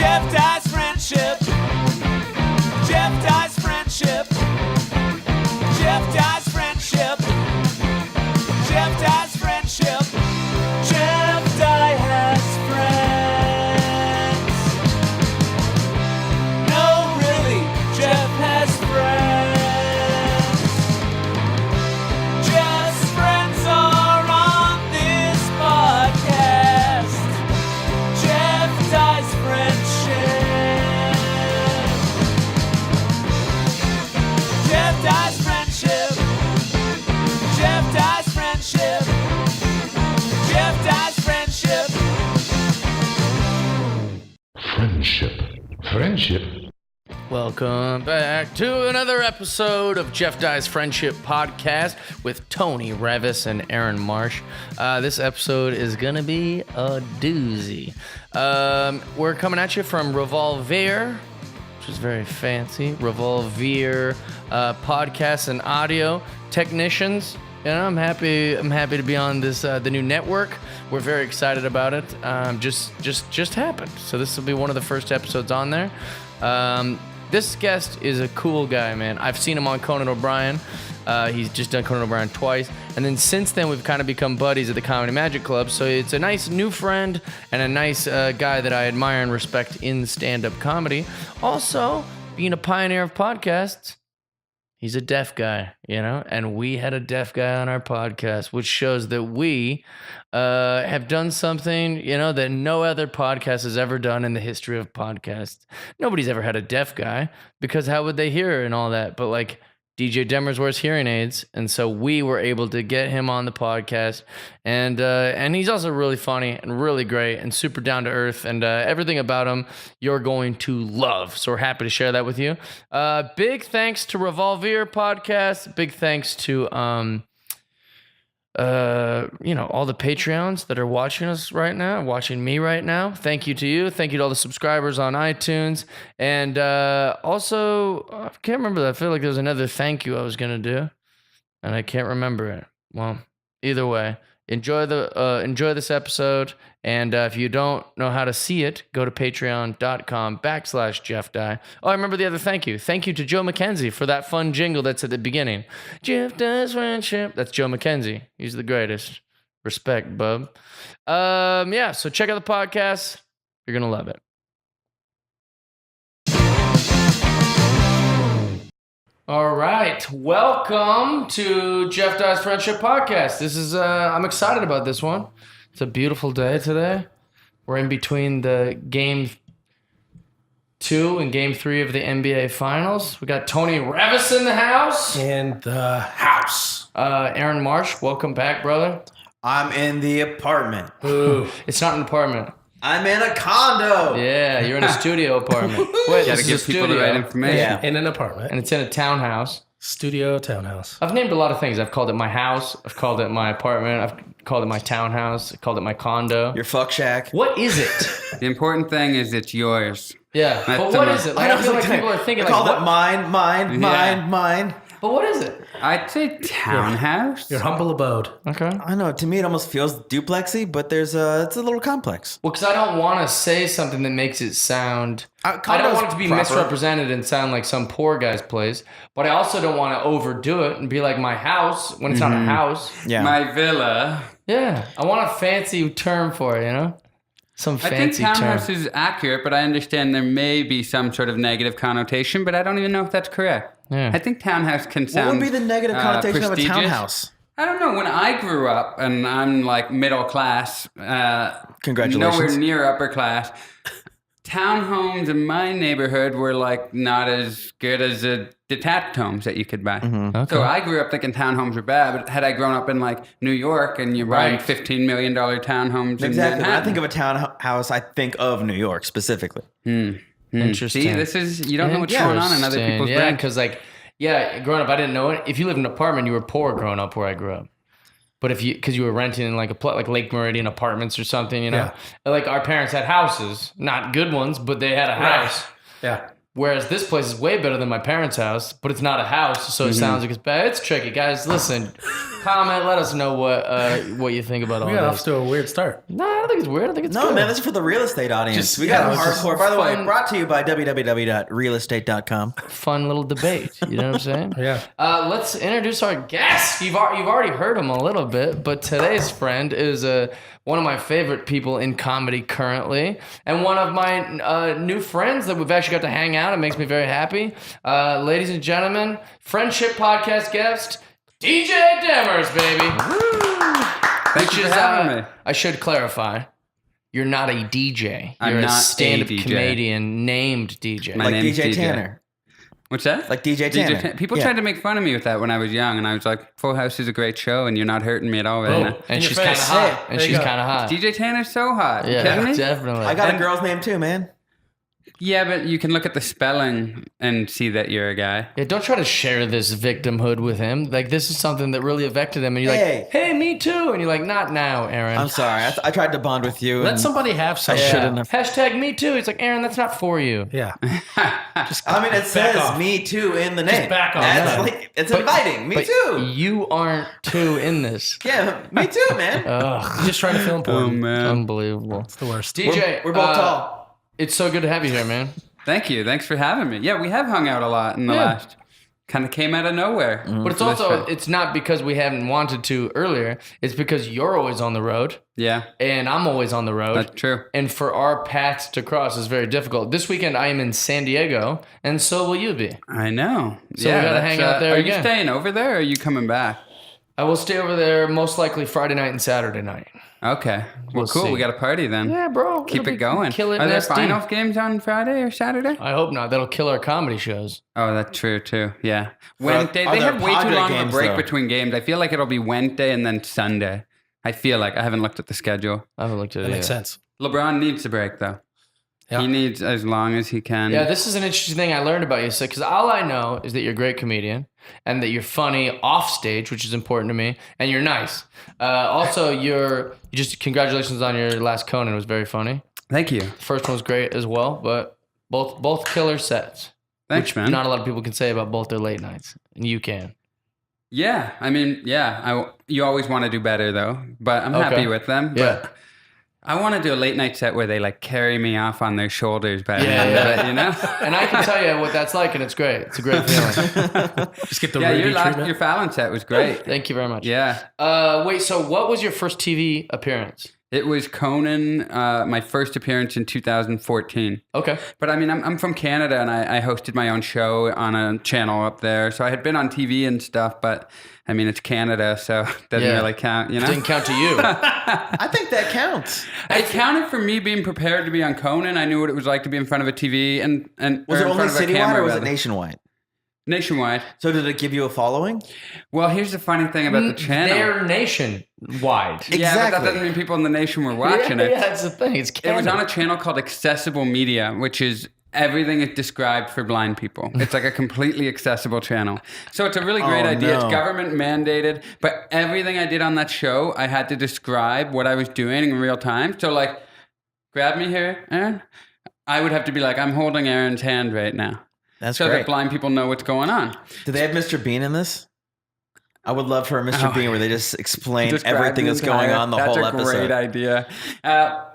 Jeff Dye's friendship. Jeff Dye's friendship. Jeff Dye's friendship. Jeff Dye's friendship. Jeff Dye has friends. No, really, Jeff has friends. Jeff's friends are on this podcast. Jeff Dye's friendship. Jeff Dye's friendship. Jeff Dye's friendship. Jeff Dye's friendship. Friendship. Welcome back to another episode of Jeff Dye's Friendship Podcast with Tony Reavis and Aaron Marsh. This episode is going to be a doozy. We're coming at you from Revolver, which is very fancy. Revolver podcasts and audio technicians. You know, I'm happy to be on this the new network. We're very excited about it. Just happened. So this will be one of the first episodes on there. This guest is a cool guy, man. I've seen him on Conan O'Brien. He's just done Conan O'Brien twice. And then since then, we've kind of become buddies at the Comedy Magic Club. So it's a nice new friend and a nice guy that I admire and respect in stand-up comedy. Also, being a pioneer of podcasts, he's a deaf guy, you know? And we had a deaf guy on our podcast, which shows that we have done something, you know, that no other podcast has ever done in the history of podcasts. Nobody's ever had a deaf guy, because how would they hear and all that? But like DJ Demers wears hearing aids, and so we were able to get him on the podcast, and he's also really funny and really great and super down to earth, and everything about him you're going to love. So we're happy to share that with you. Big thanks to Revolver Podcast. Big thanks to all the Patreons that are watching us right now, watching me right now. Thank you to you. Thank you to all the subscribers on iTunes. And also, I can't remember that. I feel like there was another thank you I was going to do, and I can't remember it. Well, either way, enjoy this episode. And if you don't know how to see it, go to patreon.com/Jeff Dye. Oh, I remember the other thank you. Thank you to Joe McKenzie for that fun jingle that's at the beginning. Jeff Dye's friendship. That's Joe McKenzie. He's the greatest. Respect, bub. So check out the podcast. You're going to love it. All right. Welcome to Jeff Dye's Friendship Podcast. This is, I'm excited about this one. It's a beautiful day today. We're in between the Game 2 and Game 3 of the NBA Finals. We got Tony Reavis in the house. In the house. Aaron Marsh, welcome back, brother. I'm in the apartment. Ooh, it's not an apartment. I'm in a condo. Yeah, you're in a studio apartment. Wait, Gotta give people the right information. Yeah. In an apartment. And it's in a townhouse. Studio townhouse. I've named a lot of things. I've called it my house. I've called it my apartment. I've called it my townhouse. I called it my condo. Your fuck shack. What is it? The important thing is it's yours. Yeah, but That's what the is it? I Like, I feel like people are thinking, like, called what? it mine. But what is it? I'd say townhouse. Your humble abode. Okay. I know. To me, it almost feels duplexy, but it's a little complex. Well, because I don't want to say something that makes it sound... I don't condo's want it to be proper. misrepresented and sound like some poor guy's place, but I also don't want to overdo it and be like my house when it's not a house. Yeah. My villa. Yeah. I want a fancy term for it, you know? Some I think fancy term. townhouse is accurate, but I understand there may be some sort of negative connotation, but I don't even know if that's correct. Yeah. I think townhouse can What sound would be the negative connotation of a prestigious. townhouse? I don't know. When I grew up, and I'm like middle class, Congratulations. nowhere near upper class, townhomes in my neighborhood were like not as good as the detached homes that you could buy. Okay. So I grew up thinking townhomes were bad, but had I grown up in like New York and you're buying Right. $15 million townhomes in Exactly. When I Manhattan. think of a townhouse, I think of New York specifically. Interesting. See, this is, you don't know what's going on in other Interesting. people's Yeah, brains. because growing up, I didn't know it. If you lived in an apartment, you were poor growing up where I grew up. But because you were renting in like Lake Meridian apartments or something, you know, like our parents had houses, not good ones, but they had a house. Yeah. Whereas this place is way better than my parents' house, but it's not a house, so it sounds like it's bad. It's tricky, guys. Listen, comment. Let us know what you think about all We got this. off to a weird start. No, I don't think it's weird. I think it's No, good. man, this is for the real estate audience. Just- We yeah, got it's just hardcore. By the way, fun. brought to you by www.realestate.com. Fun little debate. You know what I'm saying? Yeah. Let's introduce our guest. You've already heard him a little bit, but today's friend is one of my favorite people in comedy currently, and one of my new friends that we've actually got to hang out. It makes me very happy. Ladies and gentlemen, Friendship Podcast guest, DJ Demers, baby. Thank you for having me. I should clarify. You're not a DJ. I'm You're not a a stand-up DJ. comedian named DJ. My Like name's DJ DJ. Tanner. What's that? Like DJ Tanner. People Yeah. tried to make fun of me with that when I was young, and I was like, Full House is a great show, and you're not hurting me at all right now. In And your she's kind of face. hot. Hey, And there you she's go. kind of hot. DJ Tanner's so hot. You Yeah, kidding me? definitely. I got a girl's name too, man. Yeah, but you can look at the spelling and see that you're a guy. Yeah, don't try to share this victimhood with him. Like, this is something that really affected him. And you're Hey. like, hey, me too. And you're like, not now, Aaron. I'm sorry. I tried to bond with you. Let and- somebody have some. I shouldn't have. Hashtag me too. He's like, Aaron, that's not for you. Yeah. I mean, it says off. me too in the name. back off. That's Yeah. like, it's inviting. Me But too. you aren't too in this. Yeah, me too, man. Ugh, You're just trying to feel Oh, important. man. unbelievable. It's the worst. DJ, We're both tall. It's so good to have you here, man. Thank you. Thanks for having me. Yeah, we have hung out a lot in the Yeah. last. Kind of came out of nowhere. But it's for this also, trip. it's not because we haven't wanted to earlier. It's because you're always on the road Yeah, and I'm always on the road. that's true. And for our paths to cross is very difficult. This weekend I am in San Diego, and so will you be. I know. So we gotta that's, hang out there Are again. you staying over there or are you coming back? I will stay over there most likely Friday night and Saturday night. Okay. Well, We'll cool. see. We got a party then. Yeah, bro. Keep it'll it be- going. Kill it. Are there nasty. finals games on Friday or Saturday? I hope not. That'll kill our comedy shows. Oh, that's true too. Yeah. Wednesday. are They there have way too Padre long of a games, break though? between games. I feel like it'll be Wednesday and then Sunday. I feel like I haven't looked at the schedule. I haven't looked at That it makes yet. sense. LeBron needs a break though. Yeah. He needs as long as he can. Yeah, this is an interesting thing I learned about you, because all I know is that you're a great comedian and that you're funny off stage, which is important to me, and you're nice. Also, you just congratulations on your last Conan. It was very funny. Thank you. The first one was great as well, but both killer sets. Thanks, which man. not a lot of people can say about both their late nights, and you can. Yeah, I mean, yeah. You always want to do better though, but I'm Okay. happy with them. Yeah. But I want to do a late night set where they like carry me off on their shoulders by the Yeah, end yeah. of it, you know? And I can tell you what that's like, and it's great. It's a great feeling. Just get the Yeah, Rudy your treatment. Fallon set was great. Thank you very much. Yeah. Wait, so what was your first TV appearance? It was Conan, my first appearance in 2014. Okay. But I mean, I'm from Canada and I hosted my own show on a channel up there. So I had been on TV and stuff, but I mean, it's Canada, so it doesn't Yeah. really count, you know? Didn't count to you. I think that counts. It counted for me being prepared to be on Conan. I knew what it was like to be in front of a TV and Was or it in only front of a citywide camera, or was it rather. nationwide? Nationwide. So did it give you a following? Well, here's the funny thing about the channel. They're nationwide. Yeah, but that Exactly. doesn't mean people in the nation were watching it. Yeah, that's the thing. It's It Canada. was on a channel called Accessible Media, which is everything is described for blind people. It's like a completely accessible channel. So it's a really great Oh, idea. no. It's government mandated, but everything I did on that show, I had to describe what I was doing in real time. So like, grab me here, Aaron. I would have to be like, I'm holding Aaron's hand right now. That's So great. that blind people know what's going on. Do they have Mr. Bean in this? I would love for a Mr. Oh. Bean where they just explain Describe everything the that's going entire- on the that's whole a episode. great idea.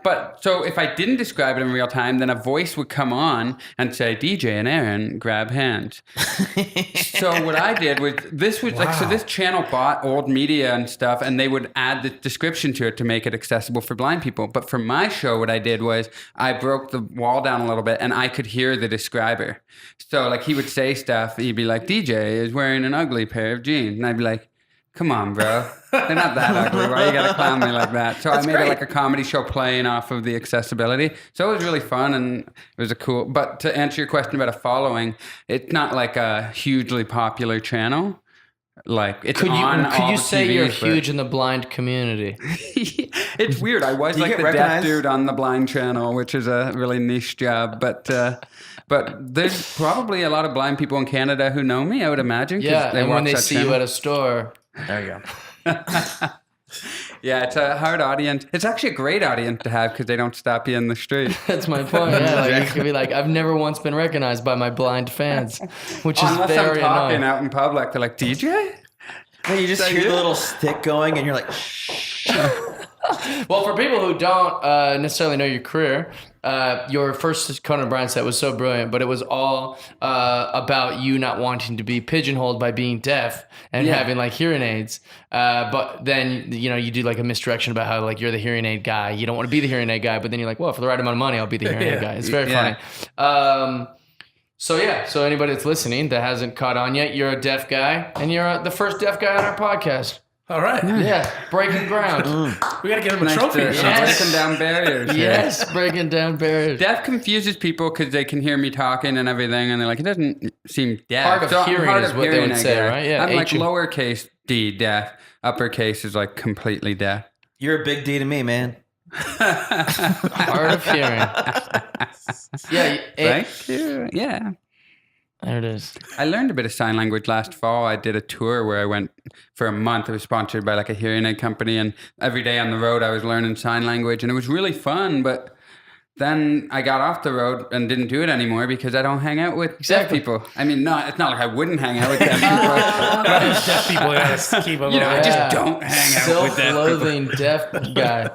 But so if I didn't describe it in real time, then a voice would come on and say, DJ and Aaron, grab hands. So what I did was, this was like, so this channel bought old media and stuff, and they would add the description to it to make it accessible for blind people. But for my show, what I did was I broke the wall down a little bit and I could hear the describer. So like he would say stuff, he'd be like, DJ is wearing an ugly pair of jeans. And I'd be like, come on, bro. They're not that ugly. Why you gotta clown me like that? So I made it like a comedy show playing off of the accessibility. So it was really fun and it was a cool. But to answer your question about a following, it's not like a hugely popular channel. Like it's Could on you all the say you're TVs, but- huge in the blind community? It's weird. I was Do you like get the deaf recognized? dude on the blind channel, which is a really niche job. But there's probably a lot of blind people in Canada who know me, I would imagine. 'cause Yeah, and when watch they that see channel. you at a store, there you go. Yeah, it's a hard audience. It's actually a great audience to have because they don't stop you in the street. That's my point. Yeah, like, you could be like, I've never once been recognized by my blind fans, which is Unless very I'm talking annoying. out in public, they're like, DJ? Yeah, you just Is that hear you? the little stick going, and you're like, shh. Well, for people who don't necessarily know your career, your first Conan O'Brien set was so brilliant, but it was all about you not wanting to be pigeonholed by being deaf and Yeah. having like hearing aids. But then, you know, you do like a misdirection about how like you're the hearing aid guy. You don't want to be the hearing aid guy, but then you're like, well, for the right amount of money, I'll be the hearing aid guy. It's very Yeah. funny. So anybody that's listening that hasn't caught on yet, you're a deaf guy and you're the first deaf guy on our podcast. All right. Yeah, breaking ground. We got to get him a Nice trophy. to, or something. breaking down barriers. here. Yes, breaking down barriers. Deaf confuses people because they can hear me talking and everything, and they're like, it doesn't seem deaf. Hard of I'm hearing is what they would I say, guess. right? Yeah, I'm like H- lowercase d deaf. Uppercase is like completely deaf. You're a big D to me, man. Hard of hearing. Yeah, Thank you. Yeah. there it is. I learned a bit of sign language last fall. I did a tour where I went for a month. It was sponsored by like a hearing aid company, and every day on the road I was learning sign language, and it was really fun. But then I got off the road and didn't do it anymore because I don't hang out with deaf Exactly. people. I mean, it's not like I wouldn't hang out with deaf people. These deaf people gotta keep them. You know, I Yeah. just don't hang out with deaf people. Self-loathing deaf guy.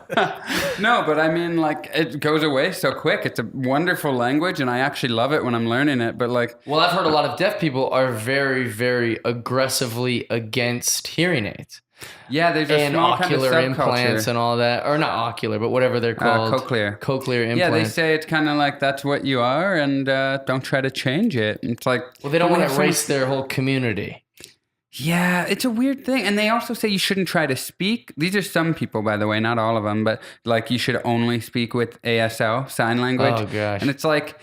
No, but I mean, like, it goes away so quick. It's a wonderful language, and I actually love it when I'm learning it. But like, Well, I've heard a lot of deaf people are very, very aggressively against hearing aids yeah, there's a and small kind of ocular implants subculture. and all that, or not ocular, but whatever they're called. Cochlear. Cochlear implants. Yeah, they say it's kind of like that's what you are, and don't try to change it. It's like, Well, they don't we want have to erase their whole community. Yeah, it's a weird thing. And they also say you shouldn't try to speak. These are some people, by the way, not all of them, but like you should only speak with ASL, sign language. Oh, gosh. And it's like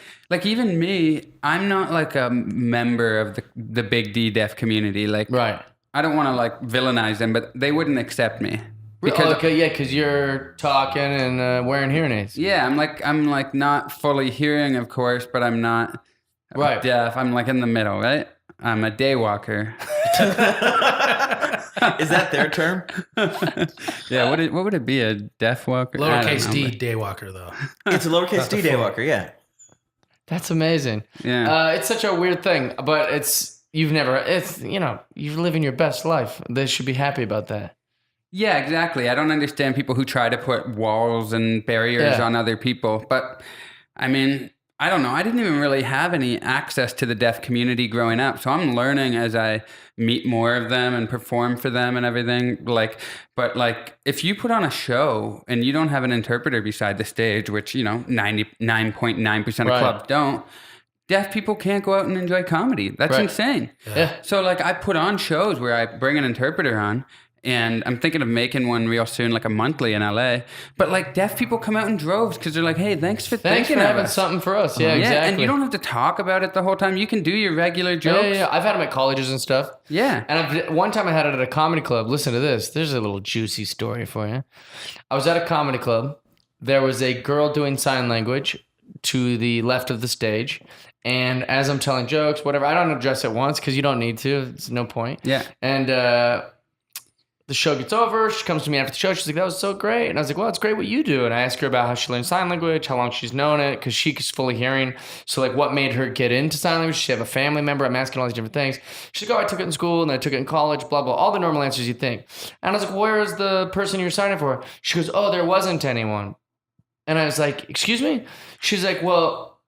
even me, I'm not like a member of the big D deaf community. Like, Right. I don't want to like villainize them, but they wouldn't accept me. Because because you're talking and wearing hearing aids. Yeah, I'm like not fully hearing, of course, but I'm not Right. deaf. I'm like in the middle, right? I'm a day walker. Is that their term? Yeah, what would it be? A deaf walker? I don't Lowercase know, D but- daywalker, though. It's a lowercase D daywalker, yeah. That's amazing. Yeah. It's such a weird thing, but you you're living your best life. They should be happy about that. Yeah, exactly. I don't understand people who try to put walls and barriers Yeah. on other people. But I mean, I don't know. I didn't even really have any access to the deaf community growing up. So I'm learning as I meet more of them and perform for them and everything. But if you put on a show and you don't have an interpreter beside the stage, which, 99.9% of Right. clubs don't, deaf people can't go out and enjoy comedy. That's Right. insane. Yeah. So I put on shows where I bring an interpreter on, and I'm thinking of making one real soon, like a monthly in LA. But deaf people come out in droves because they're like, "Hey, thanks for Thanks for thinking of having us." something for us. Yeah, Yeah, exactly. and you don't have to talk about it the whole time. You can do your regular Yeah, jokes. yeah. I've had them at colleges and stuff. Yeah. And one time I had it at a comedy club. Listen to this. There's a little juicy story for you. I was at a comedy club. There was a girl doing sign language to the left of the stage. And as I'm telling jokes, whatever, I don't address it once because you don't need to. It's no point. Yeah. And the show gets over. She comes to me after the show. She's like, that was so great. And I was like, well, it's great what you do. And I asked her about how she learned sign language, how long she's known it, because she's fully hearing. So what made her get into sign language? Does she have a family member? I'm asking all these different things. She's like, oh, I took it in school and I took it in college, blah, blah, all the normal answers you think. And I was like, where is the person you're signing for? She goes, oh, there wasn't anyone. And I was like, excuse me? She's like, well,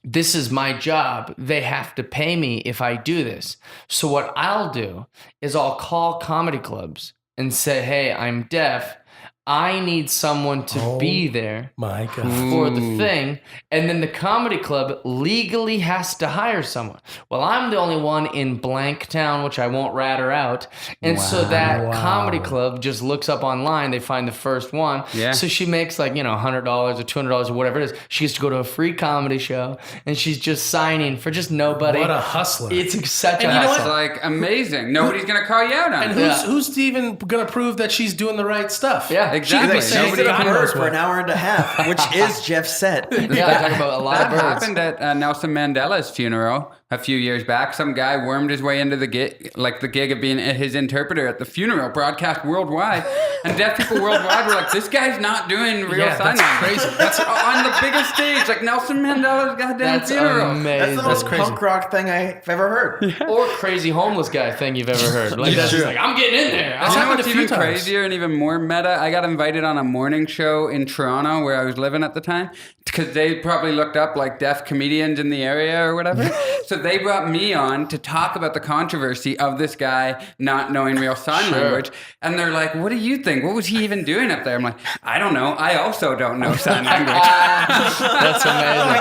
this is my job. They have to pay me if I do this. So what I'll do is I'll call comedy clubs and say, hey, I'm deaf. I need someone to be there My God. for the thing. And then the comedy club legally has to hire someone. Well, I'm the only one in blank town, which I won't rat her out. And so that comedy club just looks up online. They find the first one. Yeah. So she makes $100 or $200 or whatever it is. She gets to go to a free comedy show and she's just signing for just nobody. What a hustler. It's such a And you know hustle. what? It's amazing. Nobody's gonna call you out on And it. who's even going to prove that she's doing the right stuff? Yeah. Exactly. She's like, Nobody she's can a bird knows for what. an hour and a half, which is Jeff's set. Yeah, I talk about a lot That of birds. happened at Nelson Mandela's funeral. a few years back. Some guy wormed his way into the gig of being his interpreter at the funeral, broadcast worldwide. And deaf people worldwide were like, this guy's not doing real sign that's language. crazy. That's On the biggest stage, like Nelson Mandela's goddamn That's funeral. amazing. That's the most crazy. punk rock thing I've ever heard. Or crazy homeless guy thing you've ever heard. Like that's just like, I'm getting in there. You know happened what's a few even times. crazier and even more meta? I got invited on a morning show in Toronto where I was living at the time because they probably looked up like deaf comedians in the area or whatever. So they brought me on to talk about the controversy of this guy not knowing real sign language. And they're like, what do you think? What was he even doing up there? I'm like, I don't know. I also don't know sign language. That's amazing.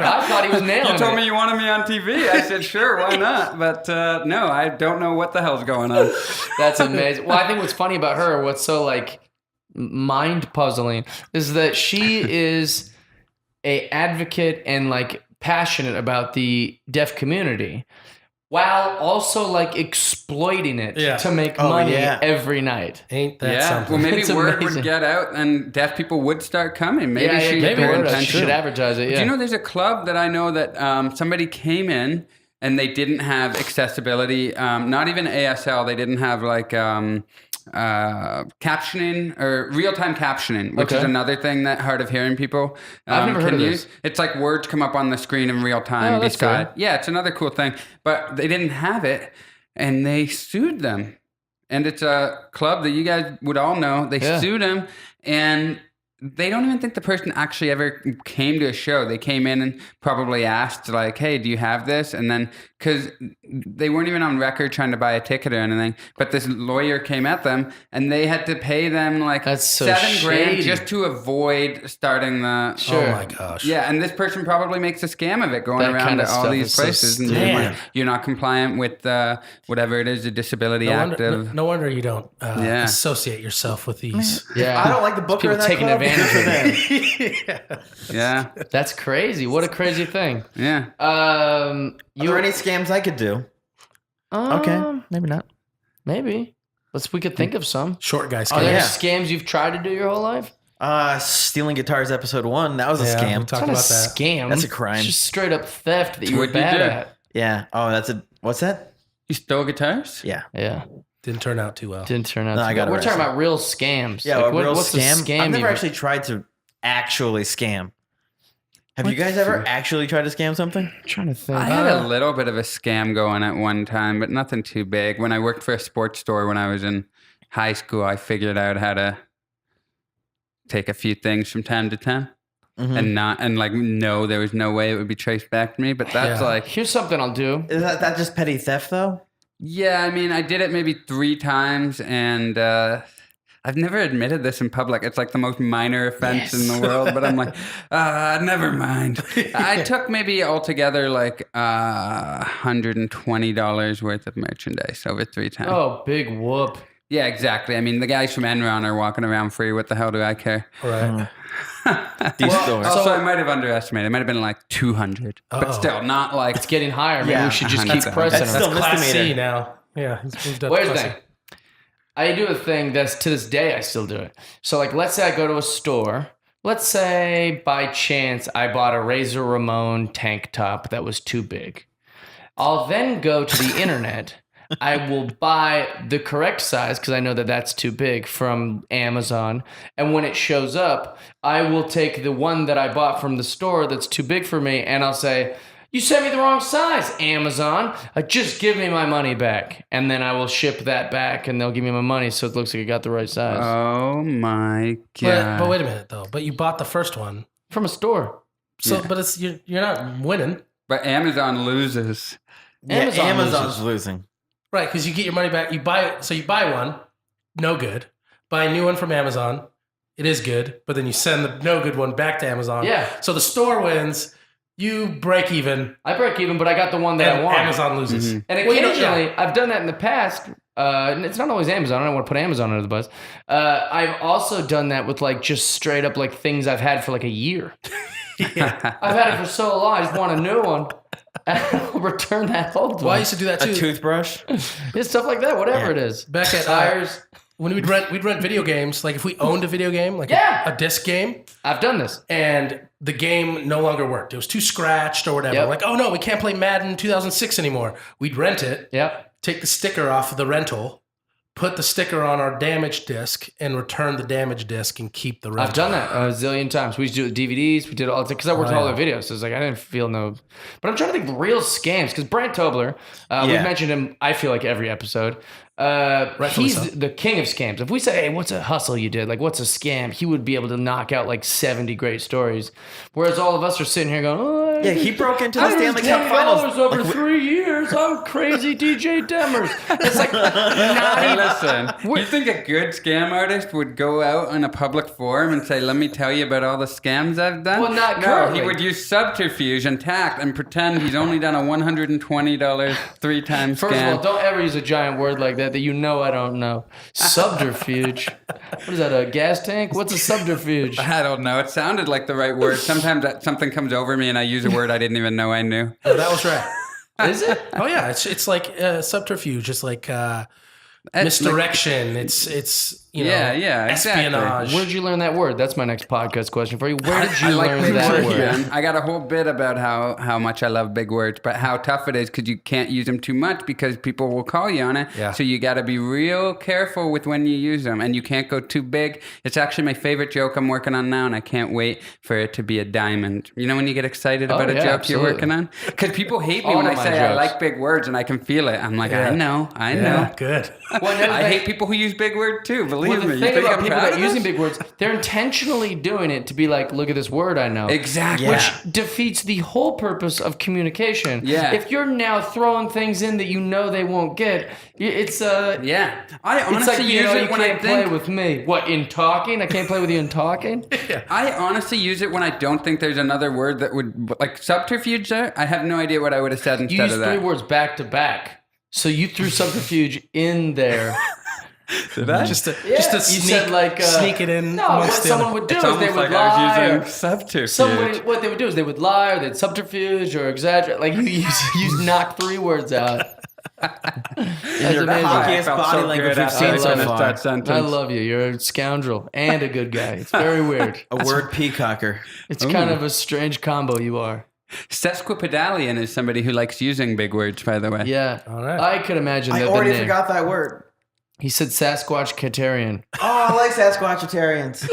I thought he was nailing You told it. me you wanted me on TV. I said, sure, why not? But no, I don't know what the hell's going on. That's amazing. Well, I think what's funny about her, what's so like mind puzzling, is that she is a advocate and like passionate about the deaf community, while also like exploiting it to make money every night. Ain't that Yeah, something? well, maybe It's word amazing. would get out and deaf people would start coming. Maybe she maybe her word, she intention. should advertise it. Do Yeah. you know there's a club that I know that somebody came in and they didn't have accessibility, not even ASL. They didn't have like captioning or real-time captioning, which is Okay. another thing that hard of hearing people I've never heard can of use. this. It's like words come up on the screen in real time Oh, that's beside. cool. Yeah, it's another cool thing. But they didn't have it, and they sued them. And it's a club that you guys would all know. They sued him, and they don't even think the person actually ever came to a show. They came in and probably asked, like, hey, do you have this? And then, because they weren't even on record trying to buy a ticket or anything, but this lawyer came at them, and they had to pay them like That's so $7,000 shady. just to avoid starting the... Sure. Oh my gosh. Yeah, and this person probably makes a scam of it going That around kind to of all stuff these is so places and stupid. being like, Man. you're not compliant with whatever it is, the Disability No Act wonder, of... no wonder you don't Yeah. associate yourself with these. Yeah. I don't like the booker People in that taking club. advantage Good of for them. Yeah, That's crazy. What a crazy thing. yeah. Are there any scams I could do? Okay. Maybe not. Maybe. We could think of some. Short guys. Are there yeah. scams you've tried to do your whole life? Stealing guitars episode 1. That was a Yeah, scam. we talked It's not about a that. scam. That's a crime. It's just straight up theft that you were What'd you bad do? at. Yeah. Oh, that's a... What's that? You stole guitars? Yeah. Yeah. Didn't turn out too well. Didn't turn out No, to I be. got We're talking arrested. about real scams. Yeah, Like, a real what's scam. the scam I've never you've- actually tried to actually scam. Have you guys ever actually tried to scam something? I'm trying to think. I had a little bit of a scam going at one time, but nothing too big. When I worked for a sports store when I was in high school, I figured out how to take a few things from time to time. And no, there was no way it would be traced back to me. But that's Yeah. like, Here's something I'll do. Is that just petty theft, though? yeah, I mean, I did it maybe 3 times, and I've never admitted this in public. It's like the most minor offense in the world, but I'm like, never mind. I took maybe altogether like $120 worth of merchandise over 3 times. Oh, big whoop. Yeah, exactly. I mean, the guys from Enron are walking around free. What the hell do I care? Right. These stores. Also, I might have underestimated. It might have been like 200, but still not like. It's getting higher. Maybe Yeah. we should just keep 100. pressing That's them. still Class misdemeanor. C now. Yeah. He's moved up Where's to the class thing? I do a thing that's to this day I still do it. So like let's say I go to a store. Let's say by chance I bought a Razor Ramon tank top that was too big. I'll then go to the internet. I will buy the correct size because I know that that's too big from Amazon. And when it shows up, I will take the one that I bought from the store that's too big for me and I'll say, you sent me the wrong size, Amazon. Just give me my money back. And then I will ship that back and they'll give me my money so it looks like I got the right size. Oh my But, god! but wait a minute though. But you bought the first one, From a store. so but it's you're not winning, But Amazon loses. Amazon Amazon's loses. losing. right? Because you get your money back. You buy one, no good. Buy a new one from Amazon, it is good. But then you send the no good one back to Amazon. Yeah. So the store wins. You break even, I break even, but I got the one that I and want. Amazon loses. And Well, you know, occasionally, I've done that in the past. And it's not always Amazon. I don't want to put Amazon under the bus. I've also done that with like just straight up like things I've had for like a year. I've had it for so long. I just want a new one. And I'll return that old Well, I one. used to do that A too. toothbrush? Yeah, stuff like that, whatever it is. Back at Tires. when we'd rent video games. Like if we owned a video game, like Yeah. a disc game, I've done this. and the game no longer worked. It was too scratched or whatever. Yep. Like, oh no, we can't play Madden 2006 anymore. We'd rent it, Yep. take the sticker off of the rental, put the sticker on our damaged disc, and return the damaged disc and keep the rental. I've done that a zillion times. We used to do it with DVDs. We did it all the time because I worked on all the videos. So it's like I didn't feel no. But I'm trying to think of real scams because Brent Tobler, we've mentioned him. I feel like every episode. He's so. the king of scams. If we say, "Hey, what's a hustle you did? Like, what's a scam?" He would be able to knock out like 70 great stories. Whereas all of us are sitting here going, "Oh, Yeah, he broke into the Stanley Cup Finals over 3 years. I'm crazy, DJ Demers." It's like Hey, listen, you think a good scam artist would go out on a public forum and say, "Let me tell you about all the scams I've done"? Well, not no, currently. he would use subterfuge and tact and pretend he's only done a $120 3-time scam. First of all, don't ever use a giant word like that you know I don't know. Subterfuge. What is that, a gas tank? What's a subterfuge? I don't know. It sounded like the right word. Sometimes something comes over me and I use a word I didn't even know I knew. Oh, that was right. Is it? Oh yeah, it's like subterfuge. It's like misdirection. It's you know, espionage. Exactly. Where did you learn that word? That's my next podcast question for you. Where did you I like learn big that words, word? man. I got a whole bit about how much I love big words, but how tough it is because you can't use them too much because people will call you on it. Yeah. So you got to be real careful with when you use them, and you can't go too big. It's actually my favorite joke I'm working on now, and I can't wait for it to be a diamond. You know when you get excited about a yeah, joke absolutely. you're working on? Because people hate me All when I of my say I jokes. like big words, and I can feel it. I'm like, I know. Yeah, good. Well, I hate people who use big words too. Believe Well, me. the You thing think about I'm people proud that of using this? big words, they're intentionally doing it to be like, look at this word I know. Exactly. Which defeats the whole purpose of communication. Yeah. If you're now throwing things in that you know they won't get, it's Yeah. I it's honestly like, you use know, it you when I can't play think... with me. What, in talking? I can't play with you in talking? I honestly use it when I don't think there's another word that would... Like subterfuge there, I have no idea what I would have said You instead used of that. 3 words back to back. So you threw subterfuge in there. Just to you sneak, said like sneak it in. No, what amongst the someone other- would do It's is they almost would like I lie. was Or using subterfuge. somebody, what they would do is they would lie or they'd subterfuge or exaggerate. Like you knock 3 words out. That's You're the amazing. hockiest body language we've seen so far. That sentence. I love you. You're a scoundrel and a good guy. It's very weird. A word peacocker. It's kind of a strange combo you are. Sesquipedalian is somebody who likes using big words, by the way. Yeah. All right. I could imagine I that. already the name. forgot that word. He said Sasquatch Catarian. Oh, I like Sasquatchitarians.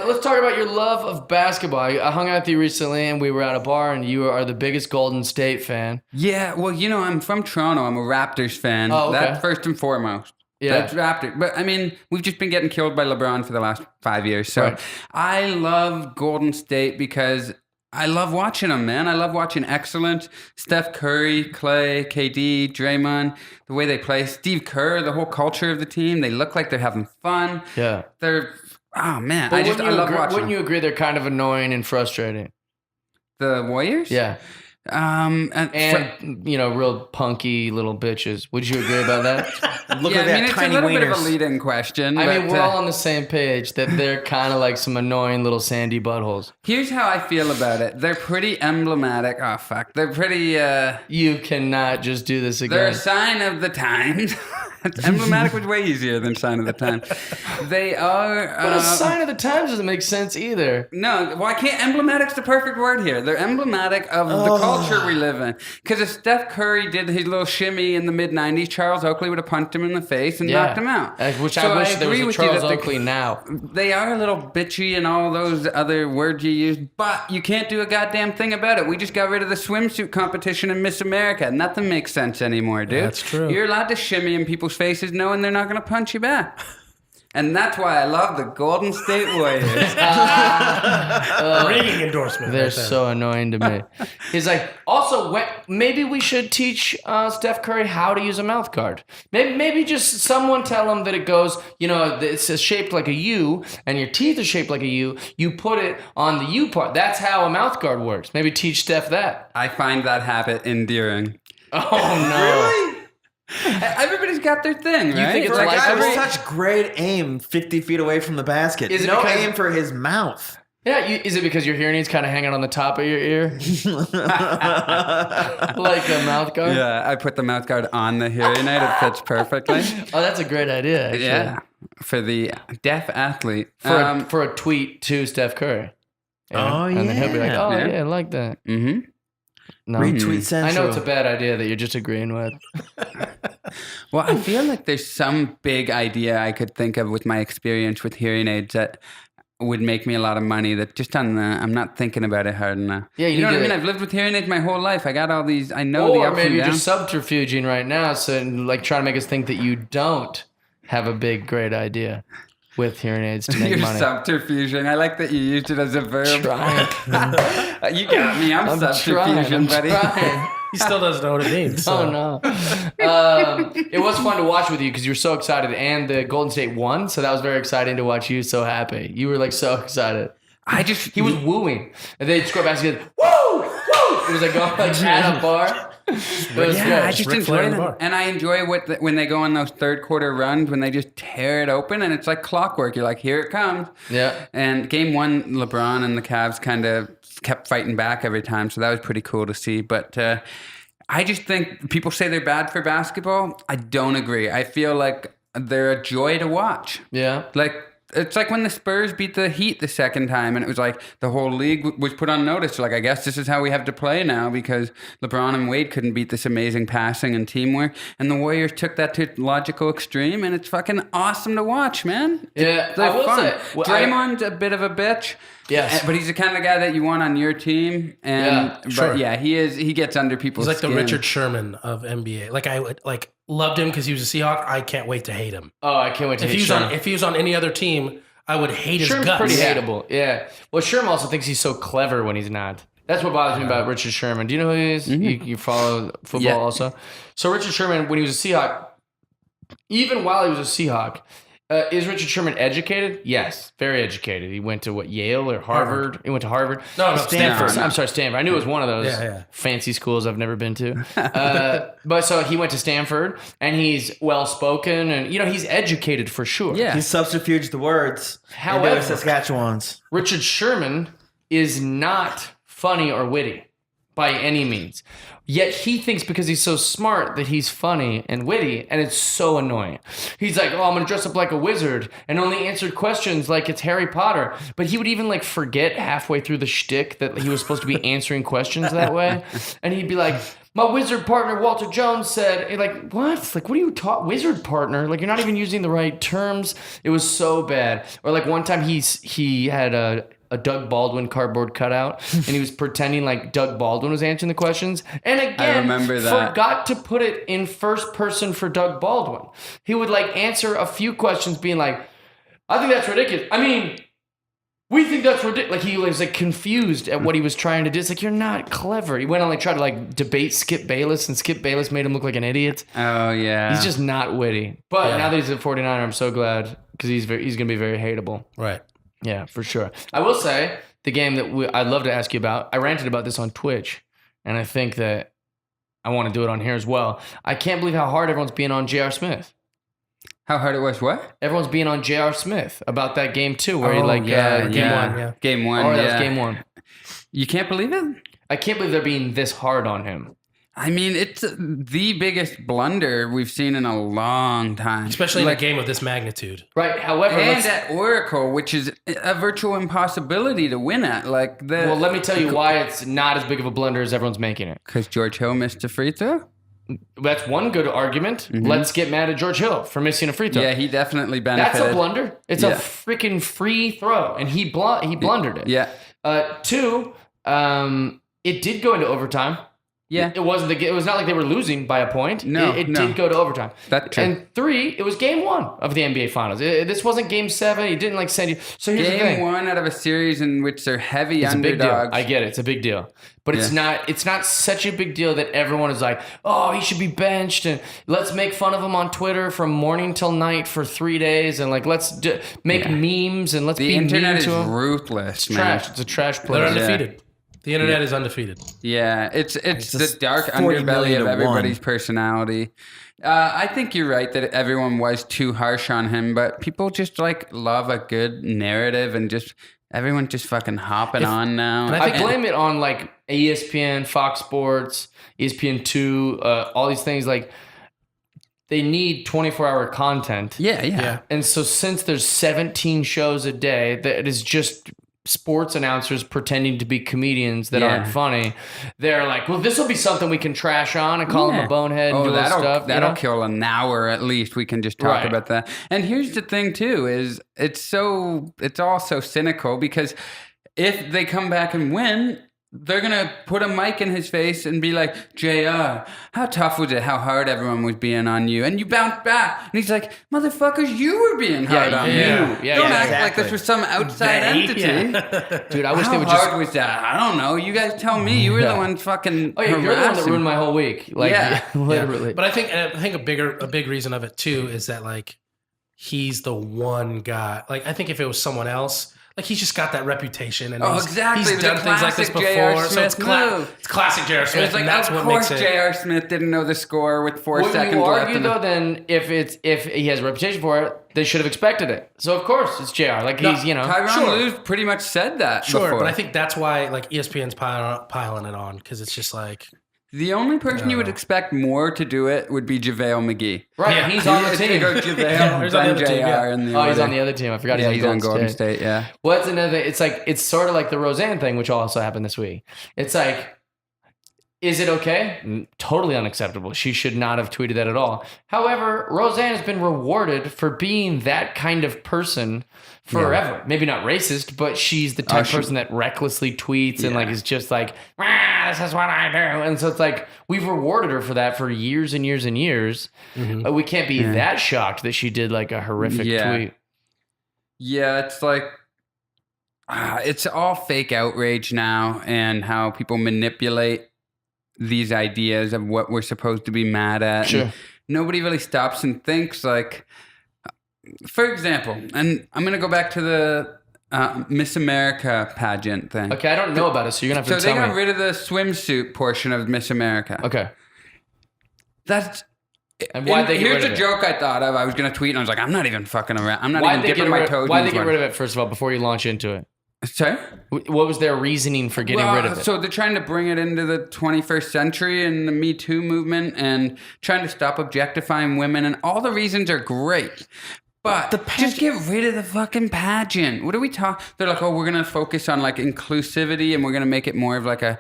Let's talk about your love of basketball. I hung out with you recently and we were at a bar and you are the biggest Golden State fan. Yeah, well, you know, I'm from Toronto. I'm a Raptors fan. Oh, okay. That's first and foremost. Yeah. That's Raptors. But I mean, we've just been getting killed by LeBron for the last 5 years. So Right. I love Golden State because I love watching them, man. I love watching excellence. Steph Curry, Clay, KD, Draymond, the way they play. Steve Kerr, the whole culture of the team. They look like they're having fun. Yeah. They're, oh man, But I love agree, watching Wouldn't them. you agree they're kind of annoying and frustrating? The Warriors? Yeah. And And, you know, real punky little bitches. Would you agree about that? Look yeah, at that it's tiny a little bit of a wieners. lead-in question. I mean, but, we're all on the same page that they're kind of like some annoying little sandy buttholes. Here's how I feel about it. They're pretty emblematic. Oh, fuck. They're pretty, You cannot just do this they're again. a sign of the times. Emblematic was way easier than sign of the times. They are... But a sign of the times doesn't make sense either. No, well, I can't. Emblematic's the perfect word here. They're emblematic of the culture we live in. Because if Steph Curry did his little shimmy in the mid-'90s, Charles Oakley would have punched him in the face and knocked him out. Which So I wish there was agree a with you Charles that they- Oakley now. They are a little bitchy and all those other words you use, but you can't do a goddamn thing about it. We just got rid of the swimsuit competition in Miss America. Nothing makes sense anymore, dude. That's true. You're allowed to shimmy in people's faces knowing they're not going to punch you back. And that's why I love the Golden State Warriors. Ringing endorsement. They're right there. so annoying to me. He's like, also, maybe we should teach Steph Curry how to use a mouth guard. Maybe just someone tell him that it goes, you know, it's shaped like a U and your teeth are shaped like a U. You put it on the U part. That's how a mouth guard works. Maybe teach Steph that. I find that habit endearing. Oh, no. Everybody's got their thing, right? think it's For a like guy with every- such great aim 50 feet away from the basket. Is it no because- aim for his mouth. Yeah, is it because your hearing aid's kind of hanging on the top of your ear? Like a mouth guard? Yeah, I put the mouth guard on the hearing aid. It fits perfectly. Oh, that's a great idea, actually. Yeah, for the deaf athlete. For a tweet to Steph Curry. Oh, And then he'll be like, yeah. oh, Yeah. yeah, I like that. Mm-hmm. No. Retweet Central. I know it's a bad idea that you're just agreeing with. Well, I feel like there's some big idea I could think of with my experience with hearing aids that would make me a lot of money that just I'm not thinking about it hard enough. Yeah, you know what I need mean? to- I've lived with hearing aids my whole life. I got all these, I know the Or ups maybe and you're downs. just subterfuging right now, so like trying to make us think that you don't have a big, great idea with hearing aids to make You're money. subterfuging. I like that you used it as a verb. Trying. You got me. I'm subterfuging, buddy. Trying. He still doesn't know what it means. So. Oh no! It was fun to watch with you because you were so excited, and the Golden State won, so that was very exciting to watch you so happy. You were like so excited. He was wooing, and they scored back. He goes, "Woo, woo!" It was like going like at a bar. It was Yeah, good. I just Ric Flair enjoy in the them. bar. And I enjoy when they go on those third quarter runs when they just tear it open and it's like clockwork. You're like, here it comes. Yeah. And game one, LeBron and the Cavs kind of kept fighting back every time. So that was pretty cool to see. But I just think people say they're bad for basketball. I don't agree. I feel like they're a joy to watch. Yeah. Like, it's like when the Spurs beat the Heat the second time, and it was like the whole league was put on notice. Like, I guess this is how we have to play now because LeBron and Wade couldn't beat this amazing passing and teamwork, and the Warriors took that to logical extreme, and it's fucking awesome to watch, man. Yeah, They're I will fun. say, well, Draymond's a bit of a bitch. Yes. But he's the kind of guy that you want on your team, and Yeah, but sure. yeah, he is. He gets under people's He's like skin. the Richard Sherman of NBA. Like I would like loved him because he was a Seahawk. I can't wait to hate him. Oh, I can't wait to If hate he was Sherman. on if he was on any other team, I would hate his Sherman's guts. pretty Yeah. hateable. Yeah. Well, Sherman also thinks he's so clever when he's not. That's what bothers me about Richard Sherman. Do you know who he is? You follow football Yeah. also? So Richard Sherman, when he was a Seahawk, even while he was a Seahawk, is Richard Sherman educated? Yes, very educated. He went to Yale or Harvard? He went to Harvard. No, Stanford. No. I'm sorry, Stanford. I knew it was one of those Yeah. fancy schools I've never been to. But so he went to Stanford, and he's well spoken, and he's educated for sure. Yeah. He subterfuged the words. However- into Saskatchewans. Richard Sherman is not funny or witty by any means. Yet he thinks because he's so smart that he's funny and witty, and it's so annoying. He's like, oh, I'm going to dress up like a wizard and only answer questions like it's Harry Potter. But he would even like forget halfway through the shtick that he was supposed to be answering questions that way. And he'd be like, my wizard partner, Walter Jones, said, and like, what? Like, what are you taught? Wizard partner? Like, you're not even using the right terms. It was so bad. Or like one time he had a Doug Baldwin cardboard cutout, and he was pretending like Doug Baldwin was answering the questions. And again, remember that. forgot to put it in first person for Doug Baldwin. He would like answer a few questions being like, I think that's ridiculous. I mean, we think that's ridiculous. Like he was like confused at what he was trying to do. It's like, you're not clever. He went on like try to like debate Skip Bayless, and Skip Bayless made him look like an idiot. Oh yeah. He's just not witty. But Yeah. now that he's a 49er, I'm so glad because he's going to be very hateable. Right. Yeah, for sure. I will say the game that I'd love to ask you about. I ranted about this on Twitch, and I think that I want to do it on here as well. I can't believe how hard everyone's being on J.R. Smith. How hard it was? What? Everyone's being on J.R. Smith about that game too, where he Oh, like yeah, game game one. one, yeah. Game one. Oh, that yeah. was game one. You can't believe it? I can't believe they're being this hard on him. I mean, it's the biggest blunder we've seen in a long time. Especially in a game of this magnitude. Right. However, And at Oracle, which is a virtual impossibility to win at. Like well, let me tell you why it's not as big of a blunder as everyone's making it. Because George Hill missed a free throw? That's one good argument. Let's get mad at George Hill for missing a free throw. Yeah, he definitely That's benefited. a blunder. It's Yeah. a freaking free throw, and he blundered it. Yeah. Two, it did go into overtime. Yeah. It wasn't it was not like they were losing by a point. No, it no. did go to overtime. That's true. And three, it was game one of the NBA Finals. This wasn't game seven. He didn't like send you. So here's the Game thing. one out of a series in which they're heavy It's a big deal. underdogs. I get it. It's a big deal. But it's not such a big deal that everyone is like, oh, he should be benched, and let's make fun of him on Twitter from morning till night for 3 days, and like let's make memes and let's The be internet mean is to him. ruthless, It's man. trash. It's a trash They're place. undefeated. The internet is undefeated. Yeah, it's the just dark 40 underbelly million of to everybody's one. personality. I think you're right that everyone was too harsh on him, but people just like love a good narrative and just everyone's just fucking hopping on now. and I blame it on like ESPN, Fox Sports, ESPN2, all these things. Like they need 24-hour content. yeah. And so since there's 17 shows a day, that is just sports announcers pretending to be comedians that aren't funny. They're like, well, this will be something we can trash on and call him a bonehead and do all stuff. That'll kill an hour at least. We can just talk about that. And here's the thing too, is it's all so cynical because if they come back and win, they're going to put a mic in his face and be like, JR, how tough was it? How hard everyone was being on you? And you bounced back. And he's like, motherfuckers, you were being hard on me. Don't act like this was some outside entity. Dude, I wish how they would just... hard was that? I don't know. You guys tell me. You were the one fucking Oh, yeah, you're the one that ruined my whole week. Like, literally. But I think a big reason of it too is that like he's the one guy. Like I think if it was someone else, like he's just got that reputation, and exactly. he's done things like this before. So it's classic J.R. Smith. It's like, and that's of what course makes it. J.R. Smith didn't know the score with 4 seconds left. Would you argue though? Then if he has a reputation for it, they should have expected it. So of course it's JR. Like he's Tyronn Lue pretty much said that. Sure, before. but I think that's why like ESPN's piling it on because it's just like. The only person you would expect more to do it would be JaVale McGee. Right, yeah. He's on the team. They go JaVale, then JR. He's on the other team. I forgot he's on Golden State. Yeah. Well, that's another thing. It's sort of like the Roseanne thing, which also happened this week. It's like, is it okay? Totally unacceptable. She should not have tweeted that at all. However, Roseanne has been rewarded for being that kind of person forever. Yeah. Maybe not racist, but she's the type of person that recklessly tweets and like is just like, this is what I do. And so it's like we've rewarded her for that for years and years and years. But we can't be that shocked that she did like a horrific tweet. Yeah, it's like it's all fake outrage now and how people manipulate these ideas of what we're supposed to be mad at. Sure. And nobody really stops and thinks like, for example, and I'm going to go back to the Miss America pageant thing. Okay, I don't know about it, so you're going to have to tell me. So they got rid of the swimsuit portion of Miss America. Okay. And why'd they get rid of it? Here's a joke I thought of. I was going to tweet and I was like, I'm not even fucking around. I'm not even dipping my toes in. Why'd they get rid of it, first of all, before you launch into it? Sorry? What was their reasoning for getting rid of it? So they're trying to bring it into the 21st century and the Me Too movement and trying to stop objectifying women, and all the reasons are great. But just get rid of the fucking pageant. What are we talking? They're like, oh, we're going to focus on like inclusivity and we're going to make it more of like a,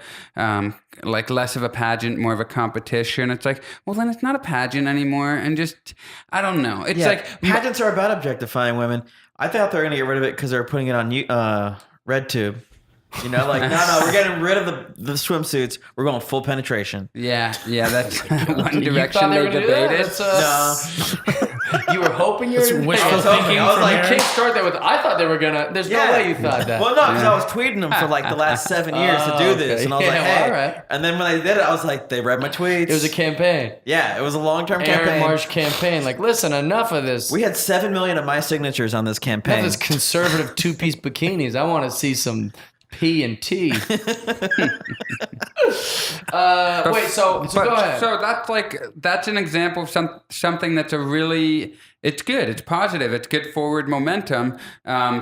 like less of a pageant, more of a competition. It's like, well, then it's not a pageant anymore. And just, I don't know. It's like pageants are about objectifying women. I thought they were going to get rid of it because they were putting it on RedTube. You know, like, no, we're getting rid of the swimsuits. We're going full penetration. Yeah, that's one direction they debated. No. You were hoping you were wishful thinking. I was like, can't start that with, I thought they were going to, there's no way you thought that. Well, no, because I was tweeting them for like the last 7 years to do this. And I was like, hey. All right. And then when I did it, I was like, they read my tweets. It was a campaign. Yeah, it was a long-term campaign. Aaron Marsh campaign. Like, listen, enough of this. We had 7 million of my signatures on this campaign. Enough of this conservative two-piece bikinis. I want to see some P and T. Wait, so go ahead. So that's an example of something that's it's good. It's positive. It's good forward momentum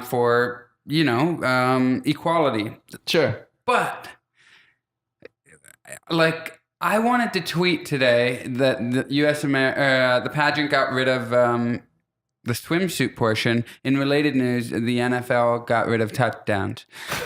for equality. Sure, but like I wanted to tweet today that the pageant got rid of the swimsuit portion. In related news, the NFL got rid of touchdowns.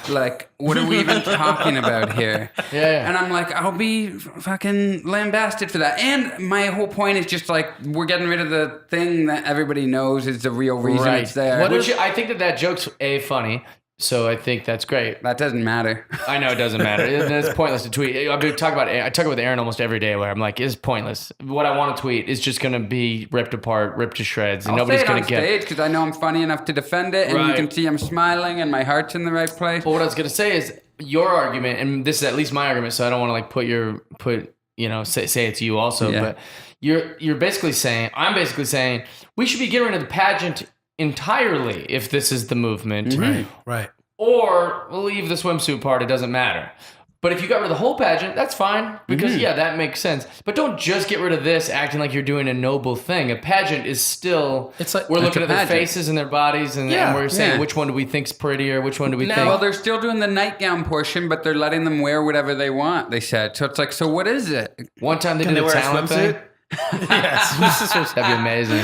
Like, what are we even talking about here? Yeah. And I'm like, I'll be fucking lambasted for that. And my whole point is just like, we're getting rid of the thing that everybody knows is the real reason it's there. I think that joke's funny. So I think that's great. That doesn't matter. I know it doesn't matter. It's pointless to tweet. I talk about it with Aaron almost every day where I'm like, it's pointless. What I want to tweet is just going to be ripped apart, ripped to shreds, and nobody's going to get it. Because I know I'm funny enough to defend it, and you can see I'm smiling and my heart's in the right place. But what I was going to say is your argument, and this is at least my argument, so I don't want to like say it to you also, but you're basically saying, I'm basically saying we should be getting rid of the pageant entirely if this is the movement. Right. Or leave the swimsuit part, it doesn't matter. But if you got rid of the whole pageant, that's fine. Because, that makes sense. But don't just get rid of this acting like you're doing a noble thing. A pageant is still... It's like, we're looking at their faces and their bodies and we're saying which one do we think's prettier, which one do we think... Well, they're still doing the nightgown portion, but they're letting them wear whatever they want, they said. So it's like, so what is it? One time they did a talent thing. Yes. That'd be amazing.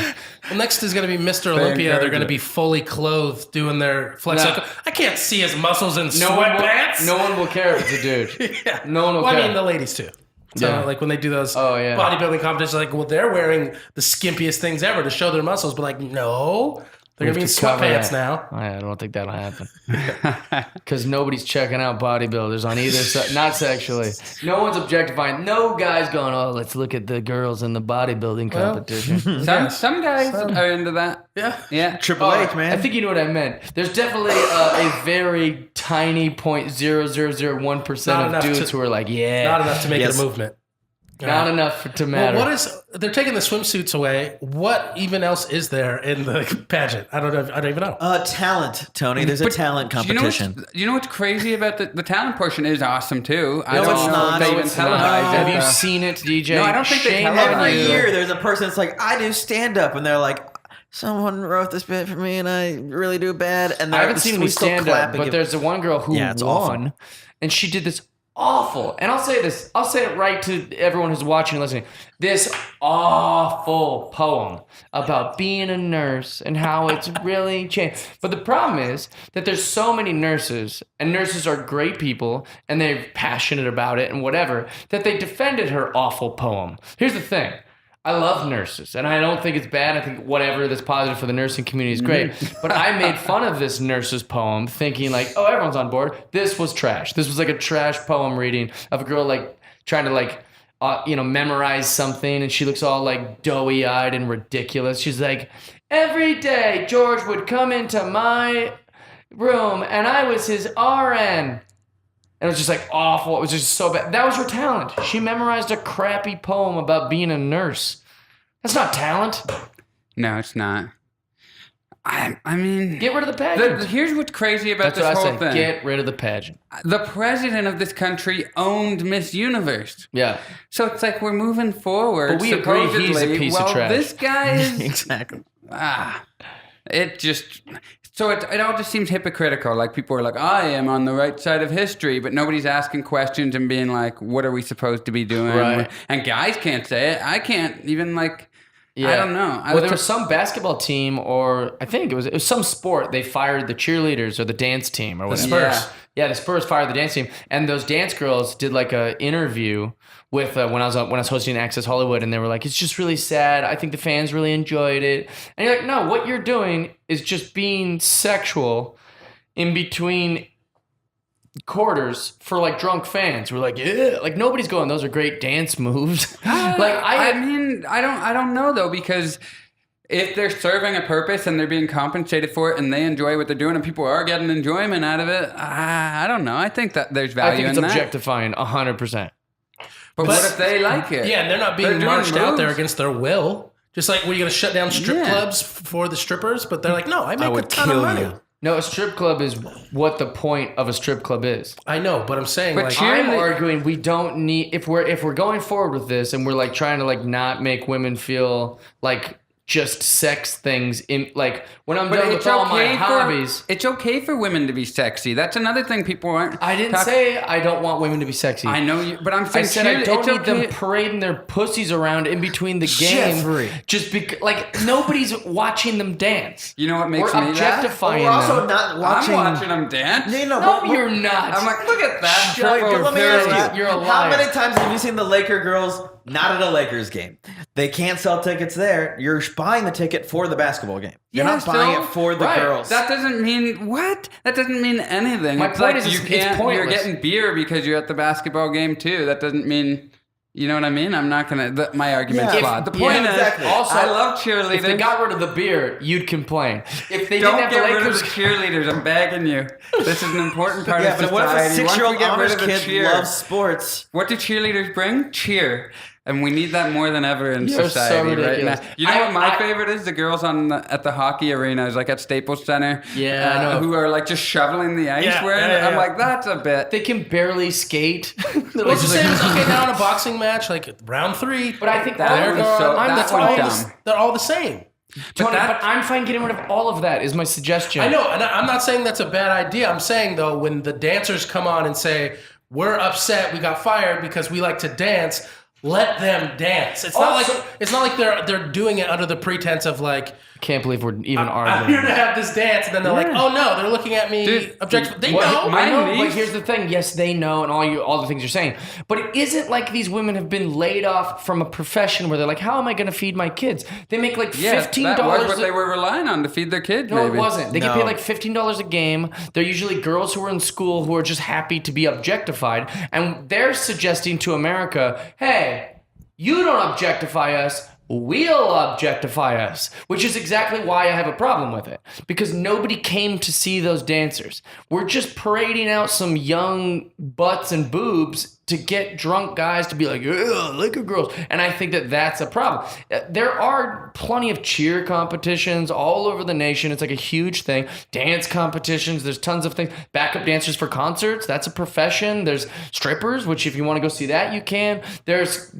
Well, next is going to be Mr. Olympia. They're going to be fully clothed doing their flex. No. Like, I can't see his muscles in No one, sweatpants. no one will care if it's a dude. Yeah. No one will Well, care. I mean, the ladies too. So, Yeah. like when they do those yeah. bodybuilding competitions, like, well, they're wearing the skimpiest things ever to show their muscles, but like, no, they're going to be in sweatpants now. I don't think that'll happen. Because nobody's checking out bodybuilders on either side. Not sexually. No one's objectifying. No guy's going, oh, let's look at the girls in the bodybuilding competition. Some guys are into that. Yeah. Yeah. Triple H, man. I think you know what I meant. There's definitely a very tiny 0.0001% Not of enough dudes to- who are like, yeah. Not enough to make Yes. it a movement. Not enough to matter. Well, they're taking the swimsuits away. What even else is there in the pageant? I don't know. I don't even know. Talent, Tony. There's a talent competition. You know what's crazy about the talent portion is awesome too. I No, don't it's know not. if they No, even it's televise not. it. Have you seen it, DJ? No, I don't think they Shame televise on Every you. year, there's a person that's like, I do stand up, and they're like, someone wrote this bit for me, and I really do bad. And I haven't seen any we still stand clap up, and but give- there's the one girl who Yeah, it's won, awful. and she did this awful. And I'll say this. I'll say it right to everyone who's watching and listening. This awful poem about being a nurse and how it's really changed. But the problem is that there's so many nurses, and nurses are great people, and they're passionate about it and whatever, that they defended her awful poem. Here's the thing. I love nurses, and I don't think it's bad. I think whatever that's positive for the nursing community is great. But I made fun of this nurse's poem, thinking like, oh, everyone's on board. This was trash. This was like a trash poem reading of a girl like trying to like, memorize something, and she looks all like doughy-eyed and ridiculous. She's like, every day George would come into my room, and I was his RN. And it was just like awful. It was just so bad. That was her talent. She memorized a crappy poem about being a nurse. That's not talent. No, it's not. I mean, Get rid of the pageant. here's what's crazy about That's what this I whole say. thing. Get rid of the pageant. The president of this country owned Miss Universe. Yeah. So it's like we're moving forward. But we agree he's a supposedly. piece of Well, trash. this guy is exactly. it just so it all just seems hypocritical. Like people are like, I am on the right side of history, but nobody's asking questions and being like, what are we supposed to be doing? Right. And guys can't say it. I can't even like. Yeah. I don't know. Well, there was some basketball team, or I think it was some sport. They fired the cheerleaders or the dance team or whatever. Spurs. Yeah, the Spurs fired the dance team, and those dance girls did like a interview with when I was hosting Access Hollywood, and they were like, "It's just really sad. I think the fans really enjoyed it." And you're like, "No, what you're doing is just being sexual in between quarters for like drunk fans. We're like, yeah, like nobody's going, those are great dance moves." Like I mean, I don't know though, because if they're serving a purpose and they're being compensated for it and they enjoy what they're doing and people are getting enjoyment out of it, I don't know. I think that there's value I think it's in that. objectifying 100%. But what if they like it? Yeah, and they're not being They're doing marched out there moves. against their will. Just like, we're going to shut down strip Yeah. clubs for the strippers, but they're like, no, I make a would ton of kill money. you. No, a strip club is what the point of a strip club is. I know, but I'm saying, But like, cheer- I'm Really? arguing we don't need, if we're going forward with this and we're like trying to like not make women feel like just sex things in like when I'm But done with all my hobbies. It's okay for women to be sexy. That's another thing people aren't. I didn't say I don't want women to be sexy. I know you, but I'm I saying said I don't it's need okay. them parading their pussies around in between the game. Jeffrey. Just because, like, nobody's watching them dance. You know what makes We're me objectifying We're also them. not watching. I'm watching them dance. No, No, but- you're not. I'm like, look at that. Wait, triple but let me ask pyramid. you, You're a how liar. many times have you seen the Laker girls not at a Lakers game? They can't sell tickets there. You're buying the ticket for the basketball game. You're Yeah, not buying so- it for the right, girls. That doesn't mean what? That doesn't mean anything. My it's point like is you it's can't. You're pointless. getting beer because you're at the basketball game too. That doesn't mean. You know what I mean? I'm not gonna. My argument's Yeah. flawed. The Yeah, point is, exactly. Also, I love cheerleaders. If they got rid of the beer, you'd complain. If they Don't didn't get have the rid of Lakers, the cheerleaders. I'm begging you. This is an important part yeah, of but what society. if a 6-year-old Once we get rid Amish of the kid cheer, loves sports? what do cheerleaders bring? Cheer. And we need that more than ever in You're so society right ridiculous. now. You know what my I- favorite is? The girls at the hockey arenas, like at Staples Center. Yeah, I know. Who are like just shoveling the ice. Yeah, wearing yeah, yeah, I'm yeah. like, that's a bit. they can barely skate. They're well, like- it's the same as okay, now in a boxing match, like round 3. But I think That all was of so- them, that all one's dumb. they're all the same. Tony, that- but I'm fine getting rid of all of that. Is my suggestion. I know, and I'm not saying that's a bad idea. I'm saying, though, when the dancers come on and say, we're upset, we got fired because we like to dance, let them dance. It's not like they're doing it under the pretense of like, Can't believe we're even I'm arguing. here to have this dance, and then they're like, oh no, they're looking at me. Dude, They what- know. I know, niece- but here's the thing. Yes, they know, and all the things you're saying. But it isn't like these women have been laid off from a profession where they're like, "How am I going to feed my kids?" They make like Yeah, $15. that was what they were relying on to feed their kids. No, maybe. it wasn't. They get No. paid like $15 a game. They're usually girls who are in school who are just happy to be objectified, and they're suggesting to America, "Hey, you don't objectify us. We'll objectify us," which is exactly why I have a problem with it. Because nobody came to see those dancers. We're just parading out some young butts and boobs to get drunk guys to be like, "Yeah, Laker girls." And I think that that's a problem. There are plenty of cheer competitions all over the nation. It's like a huge thing. Dance competitions. There's tons of things. Backup dancers for concerts. That's a profession. There's strippers, which if you want to go see that, you can. There's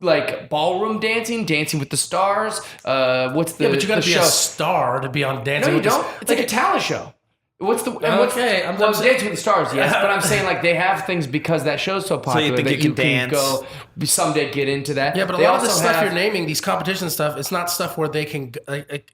like ballroom dancing, Dancing with the Stars. What's the Yeah, but you got the to be show? a star to be on Dancing No, you with the don't. It's like a talent show. What's the Okay, I'm well, saying- Dancing with the Stars? Yes, but I'm saying like they have things because that show's so popular think that you can dance? go someday get into that. Yeah, but They a lot of the also stuff have- you're naming, these competition stuff, it's not stuff where they can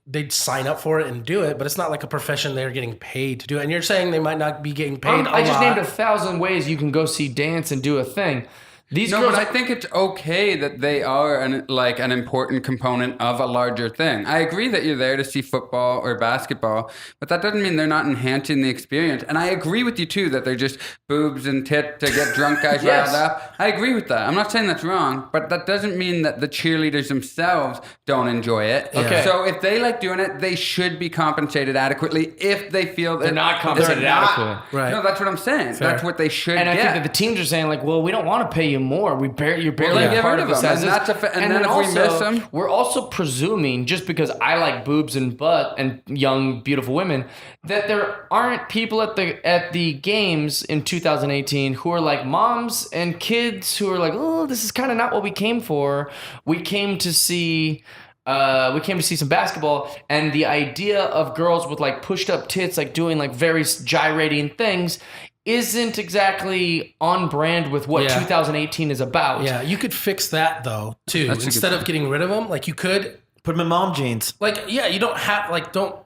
they'd sign up for it and do it, but it's not like a profession they're getting paid to do it. And you're saying they might not be getting paid. I just lot. named 1,000 ways you can go see dance and do a thing. These No, girls, but I think it's okay that they are an important component of a larger thing. I agree that you're there to see football or basketball, but that doesn't mean they're not enhancing the experience. And I agree with you too that they're just boobs and tit to get drunk guys Yes. riled up. I agree with that. I'm not saying that's wrong, but that doesn't mean that the cheerleaders themselves don't enjoy it. Okay. So if they like doing it, they should be compensated adequately if they feel they're not compensated not. adequately. Right. No, that's what I'm saying. Fair. That's what they should And I get. think that the teams are saying like, well, we don't want to pay you more. You're barely then get part rid of of this them, as and is. that's and then if we miss them- we're also presuming just because I like boobs and butt and young beautiful women that there aren't people at the games in 2018 who are like moms and kids who are like, oh, this is kind of not what we came for. We came to see. We came to see some basketball, and the idea of girls with like pushed up tits, like doing like very gyrating things, isn't exactly on brand with what Yeah. 2018 is about. Yeah, you could fix that though too. That's a good Instead of getting rid of them, like you could, Put them in mom jeans. like you don't have don't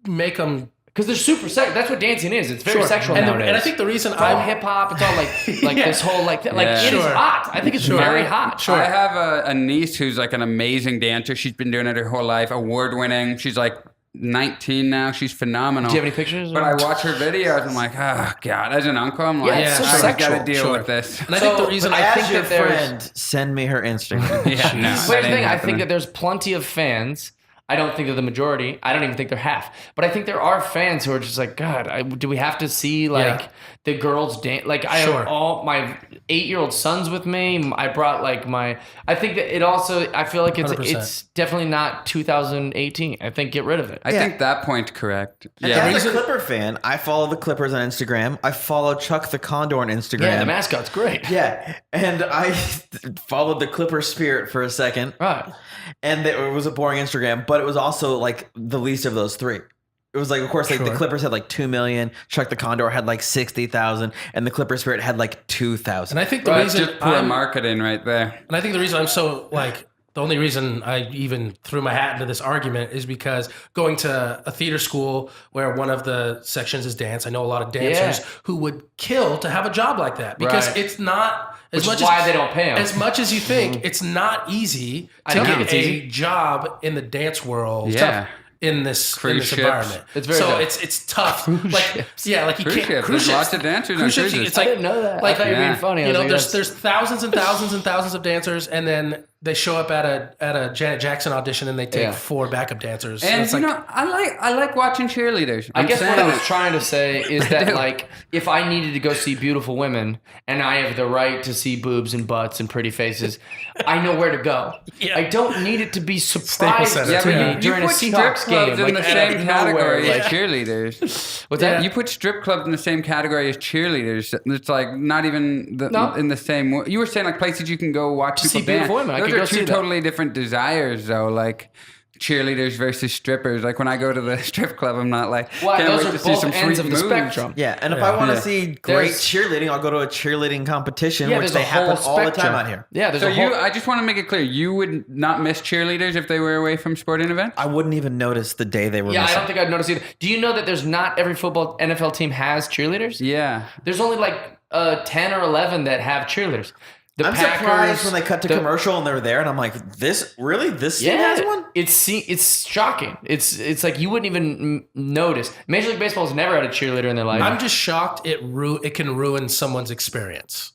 make them Because they're super sexual. That's what dancing is. It's very sexual and, nowadays. and I think the reason it's all I'm hip hop. It's all like Yeah. this whole like Yeah. it is Sure. hot. I think it's Sure. very hot. Sure. I have a niece who's like an amazing dancer. She's been doing it her whole life, award winning. She's like 19 now. She's phenomenal. Do you have any pictures? But I watch her videos. I'm like, oh god. As an uncle, I'm like, it's so I sexual. gotta deal Sure. with this. and I think the reason I As think your that there's- friend, send me her Instagram. Yeah, no, But here's the that thing. ain't I think happening. that there's plenty of fans. I don't think they're the majority. I don't even think they're half. But I think there are fans who are just like, God, do we have to see like Yeah. the girls dance? Like I Sure. have all my 8-year-old sons with me. I brought like my. I think that it also. I feel like 100%. it's definitely not 2018. I think get rid of it. I think that point's correct. And Yeah. as a Clipper fan, I follow the Clippers on Instagram. I follow Chuck the Condor on Instagram. Yeah, the mascot's great. Yeah, and I followed the Clipper spirit for a second, Right. and it was a boring Instagram, but it was also like the least of those three. It was like, of course, like the Sure. Clippers had like 2 million, Chuck the Condor had like 60,000, and the Clipper spirit had like 2,000. and I think the Right, reason Just poor I'm marketing right there. And I think the reason I'm so like the only reason I even threw my hat into this argument is because going to a theater school where one of the sections is dance, I know a lot of dancers Yeah. who would kill to have a job like that because Right. it's not as Which much is why as, they don't pay 'em. as much as you think. It's not easy I to don't get think it's a easy. job in the dance world. Yeah. In this Cruise ships. environment, It's very so tough. it's tough. Like yeah, like you Cruise can't ships. cruise There's ships. lots of dancers on Cruise ships. cruises. It's I like didn't know that. Like I thought you were being Yeah. funny. I you was know, like, there's that's- there's thousands and thousands and thousands of dancers, and then they show up at a Janet Jackson audition and they take Yeah. 4 backup dancers. And it's you like, know, I like watching cheerleaders. I I'm guess what saying I was it. trying to say is that do. like if I needed to go see beautiful women and I have the right to see boobs and butts and pretty faces, I know where to go. Yeah. I don't need it to be surprised Center. Yeah, to but me you during a put strip Seahawks clubs game. in Like the out same of category nowhere, as like- cheerleaders. What's that? You put strip clubs in the same category as cheerleaders. It's like not even No. in the same way. You were saying like places you can go watch To people see beautiful dance. women. I Those could are go two see that. totally different desires, though. Like cheerleaders versus strippers. Like when I go to the strip club, I'm not like, Well, can't those wait are to see both some ends sweet of the moves. spectrum. Yeah, and if I want to Yeah. see great There's- cheerleading, I'll go to a cheerleading competition, Yeah, which there's they a whole happen all the spectrum. time out here. Yeah, there's So a whole. I just want to make it clear, you would not miss cheerleaders if they were away from sporting events? I wouldn't even notice the day they were Yeah, I missing. don't think I'd notice either. Do you know that there's not every football NFL team has cheerleaders? Yeah. There's only like 10 or 11 that have cheerleaders. The I'm Packers, surprised when they cut to the- commercial and they're there, and I'm like, this team has one? It's shocking. It's like you wouldn't even notice. Major League Baseball has never had a cheerleader in their life. I'm just shocked it can ruin someone's experience.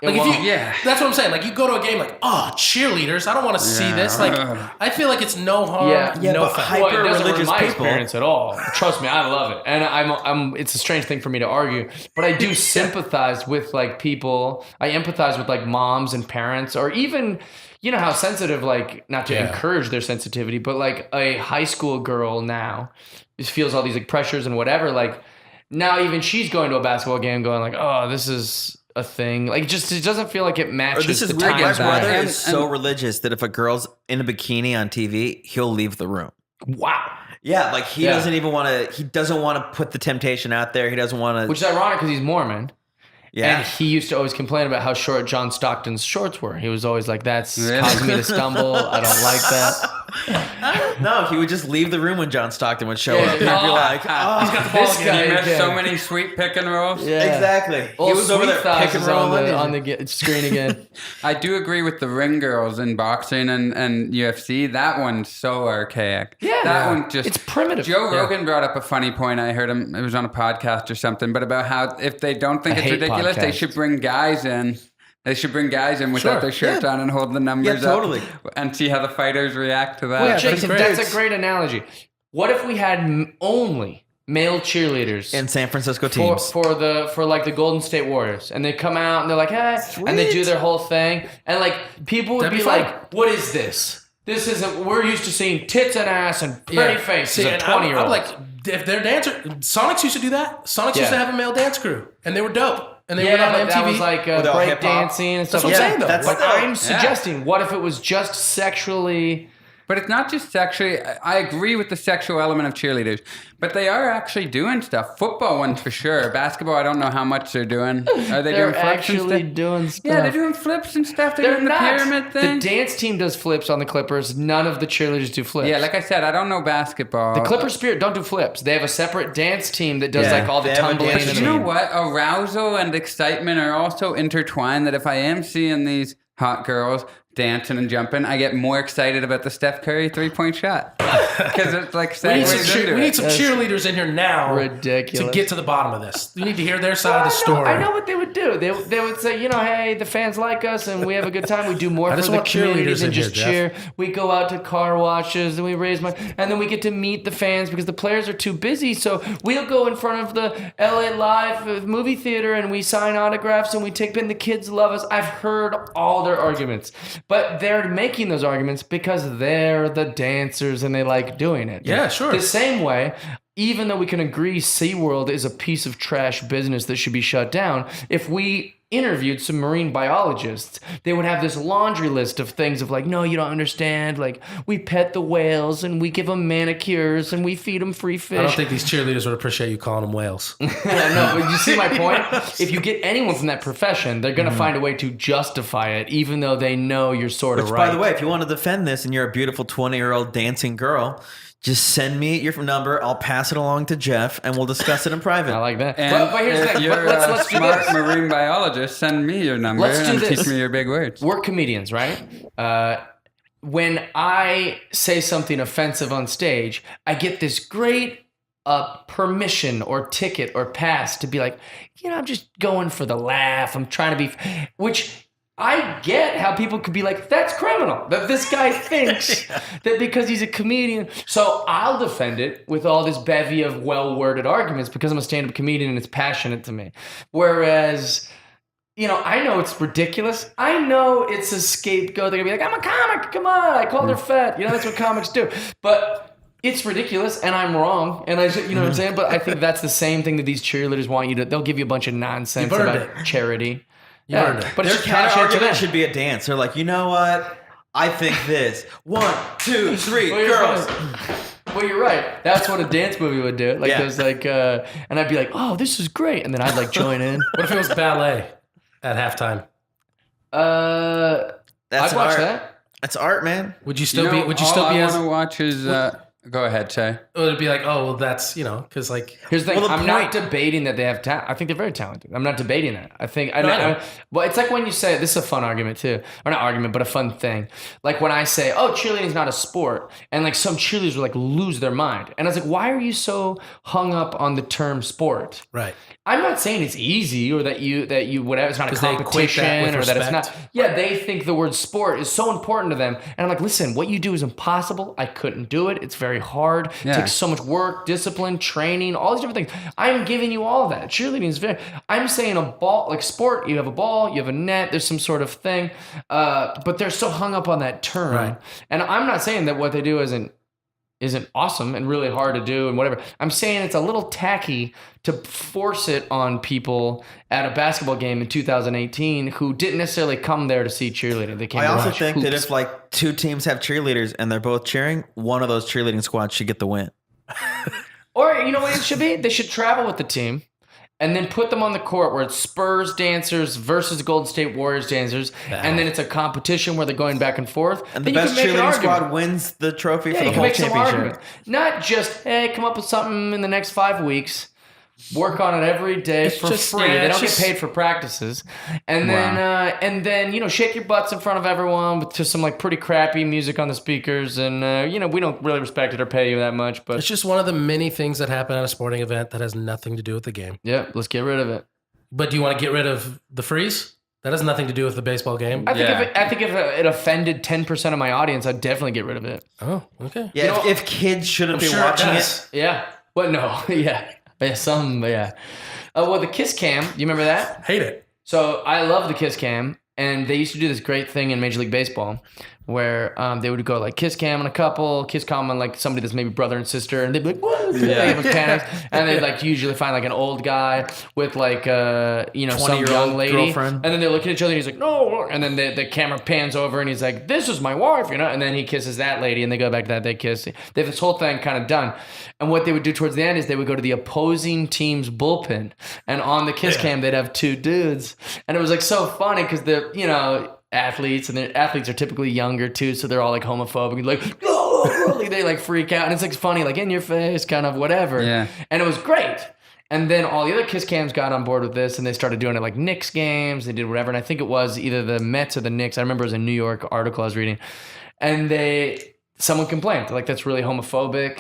Like Well, if you, yeah. that's what I'm saying. Like you go to a game, like, oh, cheerleaders. I don't want to see this. Like, I feel like it's no harm, Yeah, no but foul. Well, it doesn't ruin religious my people. experience at all. Trust me, I love it, and I'm. It's a strange thing for me to argue, but I do sympathize with like people. I empathize with like moms and parents, or even you know how sensitive. Like not to encourage their sensitivity, but like a high school girl now feels all these like pressures and whatever. Like now, even she's going to a basketball game, going like, "Oh, this is a thing." Like it doesn't feel like it matches. Or this is the weird. My times brother we're in. is so religious that if a girl's in a bikini on TV, he'll leave the room. Wow. Yeah, like he Yeah. doesn't even want to. He doesn't want to put the temptation out there. He doesn't want to. Which is ironic because he's Mormon. Yeah. And he used to always complain about how short John Stockton's shorts were. He was always like, that's Really? causing me to stumble. I don't like that. No, he would just leave the room when John Stockton would show Yeah, up. He'd be oh. like, He's got the ball This again. guy You missed again. so many sweet pick and rolls. Yeah. exactly. Well, he was over there Sweet Thighs pick and is rolling. on the screen again. I do agree with the ring girls in boxing and UFC. That one's so archaic. Yeah. That one just... It's primitive. Joe Rogan brought up a funny point. I heard him, it was on a podcast or something, but about how if they don't think I it's hate ridiculous, they podcasts. should bring guys in. They should bring guys in without Sure, their shirts yeah. on and hold the numbers Yeah, totally. up and see how the fighters react to that. Well, Yeah, Jason, that's great. that's a great analogy. What if we had only male cheerleaders In San Francisco for, teams. for like the Golden State Warriors, and they come out and they're like, hey, and they do their whole thing, and like people would That'd be be fun. like, what is this? This isn't. We're used to seeing tits and ass and pretty faces of and 20-year-olds. I'm like, if they're dancer, Sonics used to do that. Sonics used to Yeah. have a male dance crew, and they were dope. And they yeah, went on but MTV. that was like Without break hip-hop. dancing and stuff. That's what I'm like saying, that. though. That's But still- I'm suggesting, what if it was just sexually? But it's not just sexually. I agree with the sexual element of cheerleaders, but they are actually doing stuff. Football ones for sure. Basketball, I don't know how much they're doing. Are they They're doing flips and actually stuff? doing stuff. Yeah, they're doing flips and stuff. They're, They're doing the not. pyramid thing. The dance team does flips on the Clippers. None of the cheerleaders do flips. Yeah, like I said, I don't know basketball. the Clipper Spirit don't do flips. They have a separate dance team that does Yeah, like all the they have a tumbling. dance And You know team. what? Arousal and excitement are also intertwined. That if I am seeing these hot girls dancing and jumping, I get more excited about the Steph Curry 3-point shot because it's like we need, segues into we it. need some cheerleaders in here now ridiculous. to get to the bottom of this. We need to hear their side of the I story. know what they would do. They would say, you know, hey, the fans like us and we have a good time. We do more I for just the want community cheerleaders than in here, just Jeff. cheer. We go out to car washes and we raise money, and then we get to meet the fans because the players are too busy. So we'll go in front of the LA Live movie theater and we sign autographs and we take in. The kids love us. I've heard all their arguments, but they're making those arguments because they're the dancers and they like doing it. Yeah, sure. The same way, even though we can agree SeaWorld is a piece of trash business that should be shut down, if we interviewed some marine biologists, they would have this laundry list of things of like, no, you don't understand. Like, we pet the whales and we give them manicures and we feed them free fish. I don't think these cheerleaders would appreciate you calling them whales. No, but you see my point? If you get anyone from that profession, they're going to find a way to justify it, even though they know you're sort of Which, right. by the way, if you want to defend this and you're a beautiful 20-year-old dancing girl, just send me your number. I'll pass it along to Jeff, and we'll discuss it in private. I like that. And But here's the if thing. you're Let's a do smart this. marine biologist, send me your number Let's do and this. teach me your big words. We're comedians, right? When I say something offensive on stage, I get this great permission or ticket or pass to be like, you know, I'm just going for the laugh. I'm trying to be, which I get how people could be like, that's criminal. That this guy thinks that because he's a comedian. So I'll defend it with all this bevy of well-worded arguments because I'm a stand-up comedian and it's passionate to me. Whereas, you know, I know it's ridiculous. I know it's a scapegoat. They're going to be like, I'm a comic. Come on. I called her fat. You know, that's what comics do. But it's ridiculous and I'm wrong. And you know what I'm saying? But I think that's the same thing that these cheerleaders want you to, they'll give you a bunch of nonsense You've earned about charity. You earned it. But Their it's counter passionate to them. argument should be a dance. They're like, you know what? I think this. 1, 2, 3, Well, girls. Well, you're right. That's what a dance movie would do. Like Yeah. there's like, and I'd be like, oh, this is great, and then I'd like join in. What if it was ballet at halftime? That's I'd watch art. that. That's art, man. Would you You still know, be? Would you all still be I as? want to watch is. Go ahead, Shay. Would it be like, oh, well, that's because like Here's the thing. Well, the I'm not point- debating that they have talent. I think they're very talented. I'm not debating that. I think. I know. Well, it's like when you say this is a fun argument too, or not argument, but a fun thing. Like when I say, "Oh, cheerleading is not a sport," and like some cheerleaders will like lose their mind, and I was like, "Why are you so hung up on the term sport?" right. I'm not saying it's easy or that you whatever. It's not a 'Cause they equate competition that with or that it's respect. not. Yeah, they think the word sport is so important to them, and I'm like, listen, what you do is impossible. I couldn't do it. It's very hard. Yeah. It takes so much work, discipline, training, all these different things. I'm giving you all of that. Cheerleading is very. I'm saying a ball like sport. You have a ball, you have a net. There's some sort of thing, but they're so hung up on that term. Right. And I'm not saying that what they do isn't awesome and really hard to do and whatever. I'm saying it's a little tacky to force it on people at a basketball game in 2018 who didn't necessarily come there to see cheerleading. They came I to also watch think that hoops. if like 2 teams have cheerleaders and they're both cheering, one of those cheerleading squads should get the win. Or you know what it should be? They should travel with the team and then put them on the court where it's Spurs dancers versus Golden State Warriors dancers, and then it's a competition where they're going back and forth. And the Then you best can make an cheerleading argument. squad wins the trophy Yeah, for you the can whole make some championship. argument. Not just, hey, come up with something in the next 5 weeks. Work on it every day for just- free. yeah, They it's don't just- get paid for practices, and then shake your butts in front of everyone to some like pretty crappy music on the speakers, and we don't really respect it or pay you that much, but It's just one of the many things that happen at a sporting event that has nothing to do with the game. yeah, let's get rid of it. But do you want to get rid of the freeze? That has nothing to do with the baseball game. I think Yeah. if it offended 10% of my audience, I'd definitely get rid of it. Oh, okay. Yeah, if kids shouldn't be Sure, watching it. does. Yeah, but no, yeah, yeah. Well, the Kiss Cam, you remember that? Hate it. So I love the Kiss Cam, and they used to do this great thing in Major League Baseball where they would go like Kiss Cam on a couple, Kiss Cam on like somebody that's maybe brother and sister, and they'd be like, what? They have mechanics, and they'd like usually find like an old guy with like some 20-year-old young lady, girlfriend. and then they look at each other, and he's like, no, and then the camera pans over, and he's like, this is my wife, and then he kisses that lady, and they go back to that, they kiss. They have this whole thing kind of done, and what they would do towards the end is they would go to the opposing team's bullpen, and on the Kiss Cam they'd have 2 dudes, and it was like so funny because the athletes, and the athletes are typically younger too, so they're all like homophobic and like, oh, they like freak out, and it's like funny, like in your face, kind of whatever. Yeah. And it was great. And then all the other Kiss Cams got on board with this, and they started doing it like Knicks games. They did whatever, and I think it was either the Mets or the Knicks. I remember it was a New York article I was reading, and someone complained like that's really homophobic.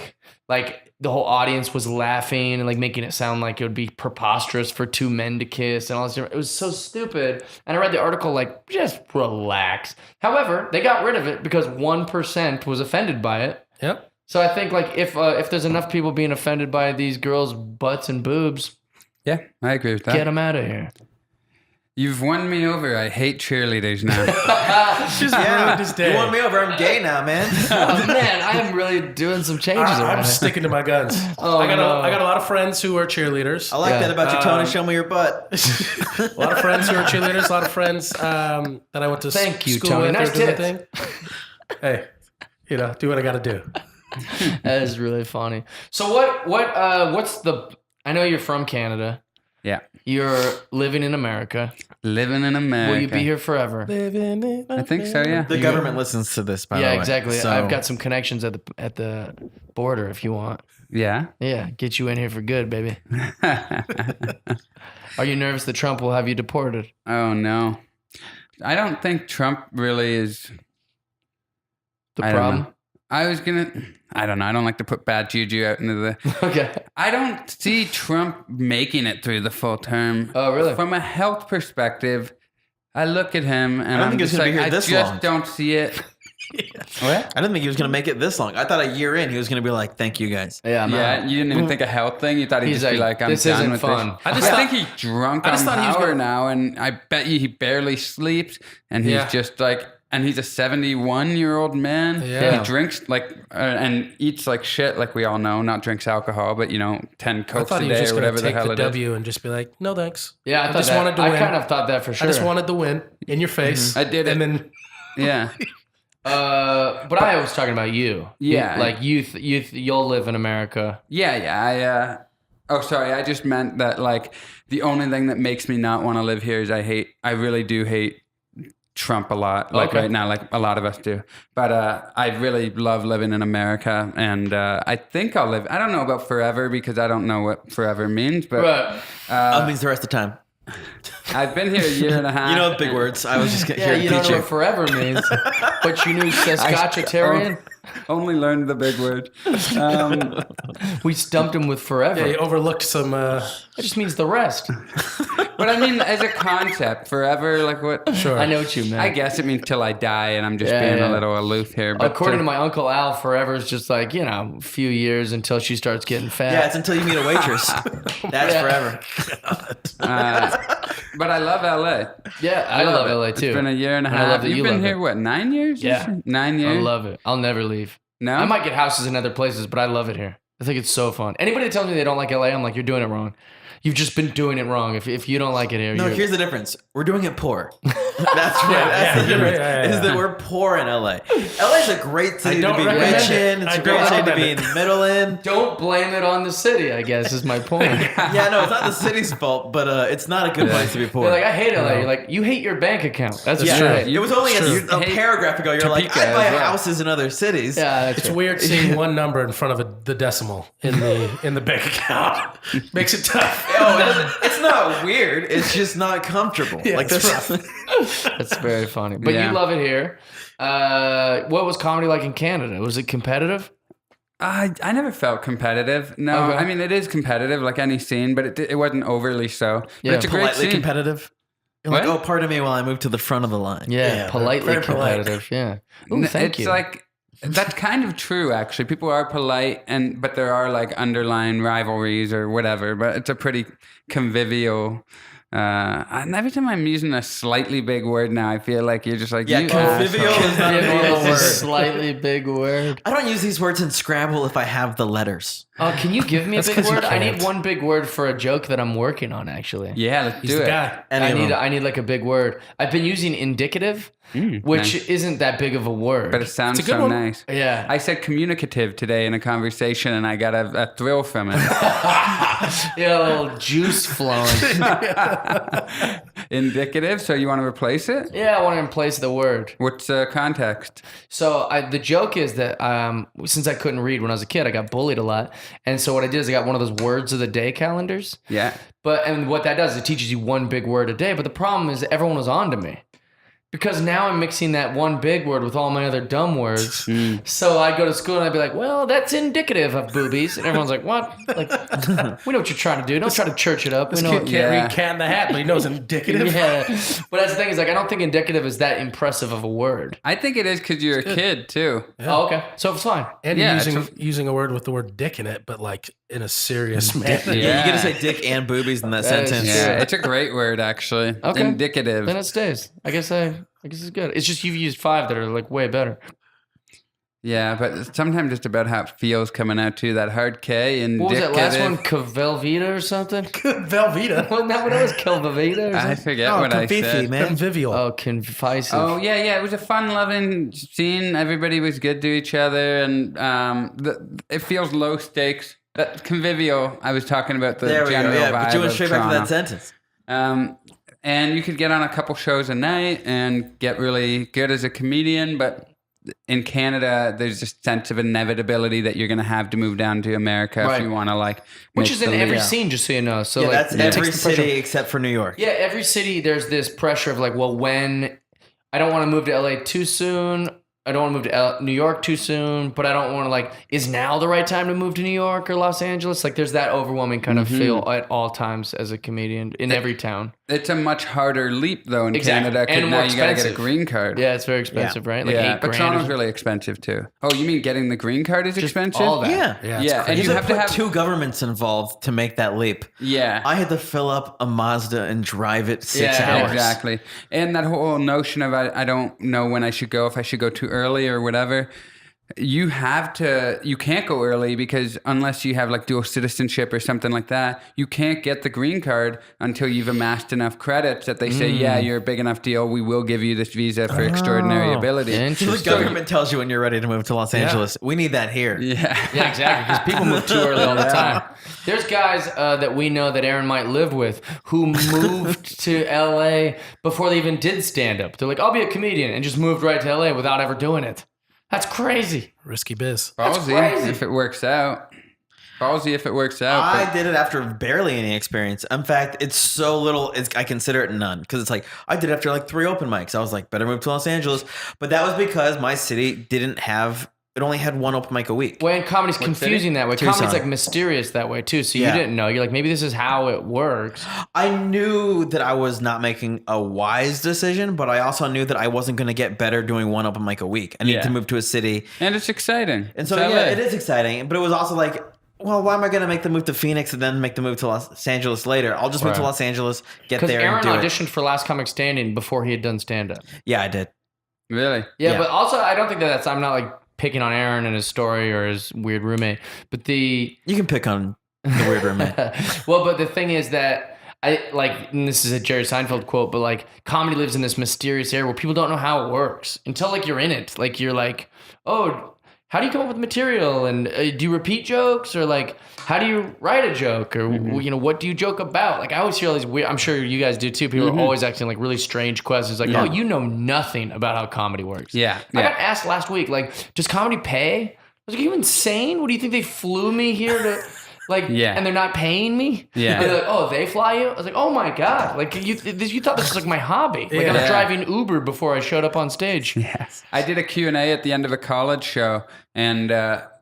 Like the whole audience was laughing and like making it sound like it would be preposterous for 2 men to kiss and all this. It was so stupid. And I read the article like, just relax. However, they got rid of it because 1% was offended by it. Yep. So I think like if there's enough people being offended by these girls' butts and boobs, Yeah, I agree with that. get them out of here. You've won me over. I hate cheerleaders now. Just Yeah, ruined his day. you want me over? I'm gay now, man. Oh man, I am really doing some changes I'm around here. sticking to my guns. Oh, I got no. a lot of friends who are cheerleaders. I like Yeah. that about you, Tony. Show me your butt. A lot of friends who are cheerleaders. A lot of friends that I went to Thank you, school Tony. with. Nice or do the tits. thing. Hey, do what I got to do. That is really funny. So what's the? I know you're from Canada. Yeah. You're living in America. Living in America. Will you be here forever? I think so, yeah. The government listens to this, by the way. Yeah, exactly. So, I've got some connections at the border if you want. Yeah. Yeah, get you in here for good, baby. Are you nervous that Trump will have you deported? Oh, no. I don't think Trump really is... The I don't problem? know. I don't know. I don't like to put bad juju out into the... Okay. I don't see Trump making it through the full term. Oh, really? From a health perspective, I look at him and don't I'm think he's just gonna like, be here I this just long. don't see it. What? I didn't think he was going to make it this long. I thought a year in, he was going to be like, thank you, guys. Yeah, I'm Yeah, out. you didn't even think a health thing. You thought he'd He's just be like, like, I'm this done isn't with fun. this. I think he's drunk I on just thought he was power gonna- now, and I bet you he barely sleeps, and he's Yeah. just like, and he's a 71-year-old man. Yeah. He drinks like and eats like shit, like we all know. Not drinks alcohol, but 10 I cokes thought a he was day just or going whatever to the take hell the it is. W and just be like, no thanks. Yeah, I just wanted to win. I kind of thought that for sure. I just wanted to win in your face. I did it. And then Yeah. But I was talking about you. Yeah. Like you'll live in America. Yeah. Sorry. I just meant that like the only thing that makes me not want to live here is I really do hate Trump a lot. Like Okay. right now, like a lot of us do. But I really love living in America, and I think I'll live. I don't know about forever because I don't know what forever means. But Right. That means the rest of the time. I've been here a year and a half. You know the big words. I was just Yeah, here to you don't teach know you. what forever means, but you knew Saskatchewan. Only learned the big word. We stumped him with forever. Yeah, you overlooked some. That just means the rest. But I mean, as a concept, forever, like what? Sure. I know what you meant. I guess it means till I die, and I'm just Yeah, being yeah. a little aloof here. But According to my uncle Al, forever is just like, a few years until she starts getting fat. Yeah, it's until you meet a waitress. That's Yeah. forever. but I love LA. Yeah, I love it. LA too. It's been a year and a And half. I love that You've you been love here, it. what, 9 years? Yeah. 9 I years? love it. I'll never leave. No? I might get houses in other places, but I love it here. I think it's so fun. Anybody that tells me they don't like LA, I'm like, you're doing it wrong. You've just been doing it wrong. If you don't like it here, No, you're, here's the difference. We're doing it poor. That's the difference. Is that we're poor in LA. LA is a great city to don't be recommend rich it. in. It's I a great don't city to be recommend in the middle in. don't blame it on the city, I guess, is my point. Yeah, no, it's not the city's fault, but it's not a good place to be poor. They're like, I hate LA. You're like, you hate your bank account. That's That's true. true. It was only It's a true. paragraph ago. You're like, Topeka I buy as well. houses in other cities. Yeah, that's It's right. weird seeing one number in front of the decimal in the bank account. Makes it tough. It's not weird. It's just not comfortable. Yeah, like it's that's rough. That's very funny. But Yeah. you love it here. What was comedy like in Canada? Was it competitive? I never felt competitive. No, Okay. I mean, it is competitive like any scene, but it wasn't overly so. But Yeah. it's a great politely scene. competitive. You're like, What? oh, pardon me while I move to the front of the line. Yeah, politely very polite. competitive. Yeah. Ooh, thank It's you. like that's kind of true actually. People are polite but there are like underlying rivalries or whatever, but it's a pretty convivial and every time I'm using a slightly big word now, I feel like you're just like, Yeah, you convivial asshole. is not a Convivial normal is a word. slightly big word. I don't use these words in Scrabble if I have the letters. Oh, can you give me a That's big 'cause you word? I need can't. one big word for a joke that I'm working on. Actually, Yeah, let's He's do the it. guy. I need like a big word. I've been using indicative, which nice. isn't that big of a word. But it sounds It's a good so one. nice. yeah, I said communicative today in a conversation and I got a thrill from it. yeah, a little juice flowing. Indicative, so you want to replace it? Yeah, I want to replace the word. What's context? So the joke is that since I couldn't read when I was a kid, I got bullied a lot, and so what I did is I got one of those words of the day calendars. Yeah. And what that does is it teaches you one big word a day. But the problem is that everyone was on to me. Because now I'm mixing that one big word with all my other dumb words. So I'd go to school and I'd be like, well, that's indicative of boobies. And everyone's like, what? Like, we know what you're trying to do. Don't try to church it up. We This know kid what, can't Yeah. read cat in the hat, but he knows indicative. yeah. But that's the thing is like, I don't think indicative is that impressive of a word. I think it is because you're a kid too. Oh, okay. So it's fine. And Yeah, you're it's using a word with the word dick in it, but like in a serious manner. Yeah. Yeah, you get to say dick and boobies in that That is sentence. true. Yeah, it's a great word actually. Okay. Indicative. Then it stays. I guess it's good. It's just you've used 5 that are like way better. Yeah, but sometimes it's about how it feels coming out too. That hard K and What was that last one? Cavelvita or something? Velveeta. Wasn't that what it was? Calvavita or I something? forget Oh, what I confifi, said. man. Convivial. Oh, confisive. Oh yeah, it was a fun, loving scene. Everybody was good to each other, and it feels low stakes. That convivial. I was talking about the There we go. general Yeah, vibe but you went of straight back to Toronto. that sentence. And you could get on a couple shows a night and get really good as a comedian, but in Canada, there's a sense of inevitability that you're going to have to move down to America Right. if you want to like. Which make is in the every leap. scene, just so you know. So Yeah, like that's that every takes the pressure- city except for New York. Yeah, every city. There's this pressure of like, well, when I don't want to move to LA too soon. I don't want to move to New York too soon, but I don't want to like, is now the right time to move to New York or Los Angeles? Like there's that overwhelming kind of feel at all times as a comedian in every town. It's a much harder leap though in Exactly. Canada because And now more you got to get a expensive. green card. Yeah, it's very expensive, right? Like yeah, $8 but grand. or Toronto's something. really expensive too. Oh, you mean getting the green card is Just expensive? all that. Yeah. Yeah, it's Yeah, and crazy. you have to have 2 governments involved to make that leap. Yeah. I had to fill up a Mazda and drive it 6 Yeah, hours. Exactly. And that whole notion of I don't know when I should go, if I should go too early or whatever. you can't go early because unless you have like dual citizenship or something like that, you can't get the green card until you've amassed enough credits that they say, yeah, you're a big enough deal. We will give you this visa for extraordinary ability. So the government tells you when you're ready to move to Los Angeles. We need that here. Yeah. Yeah, exactly. Because people move too early all the time. There's guys that we know that Aaron might live with who moved to LA before they even did stand up. They're like, I'll be a comedian, and just moved right to LA without ever doing it. That's crazy. Risky biz. Ballsy crazy. if it works out. Ballsy if it works out. I did it after barely any experience. In fact, it's so little, I consider it none. Because it's like, I did it after like 3 open mics. I was like, better move to Los Angeles. But that was because my city it only had 1 open mic a week. Well, and comedy's confusing that way. Comedy's Tucson. like mysterious that way too. So Yeah. you didn't know. You're like, maybe this is how it works. I knew that I was not making a wise decision, but I also knew that I wasn't going to get better doing 1 open mic a week. I needed to move to a city. And it's exciting. And so, It's LA. yeah, it is exciting. But it was also like, well, why am I going to make the move to Phoenix and then make the move to Los Angeles later? I'll just move to Right. Los Angeles, get Because there Aaron and do it. auditioned for Last Comic Standing before he had done stand up. Yeah, I did. Really? Yeah, Yeah. but also I don't think I'm not like picking on Aaron and his story or his weird roommate. But You can pick on the weird roommate. well, but the thing is that I like, and this is a Jerry Seinfeld quote, but like comedy lives in this mysterious area where people don't know how it works until like you're in it. Like you're like, oh, how do you come up with material? And do you repeat jokes, or like how do you write a joke, or you know, what do you joke about? Like I always hear all these weird. I'm sure you guys do too. People are always asking like really strange questions, like, oh, you know nothing about how comedy works. Yeah. I got asked last week, like, does comedy pay? I was like, are you insane? What do you think they flew me here to? Like, Yeah. and they're not paying me? Yeah. And they're like, oh, they fly you? I was like, oh my God. Like, you thought this was like my hobby. Like, I was Yeah. driving Uber before I showed up on stage. Yes. I did a Q&A at the end of a college show, and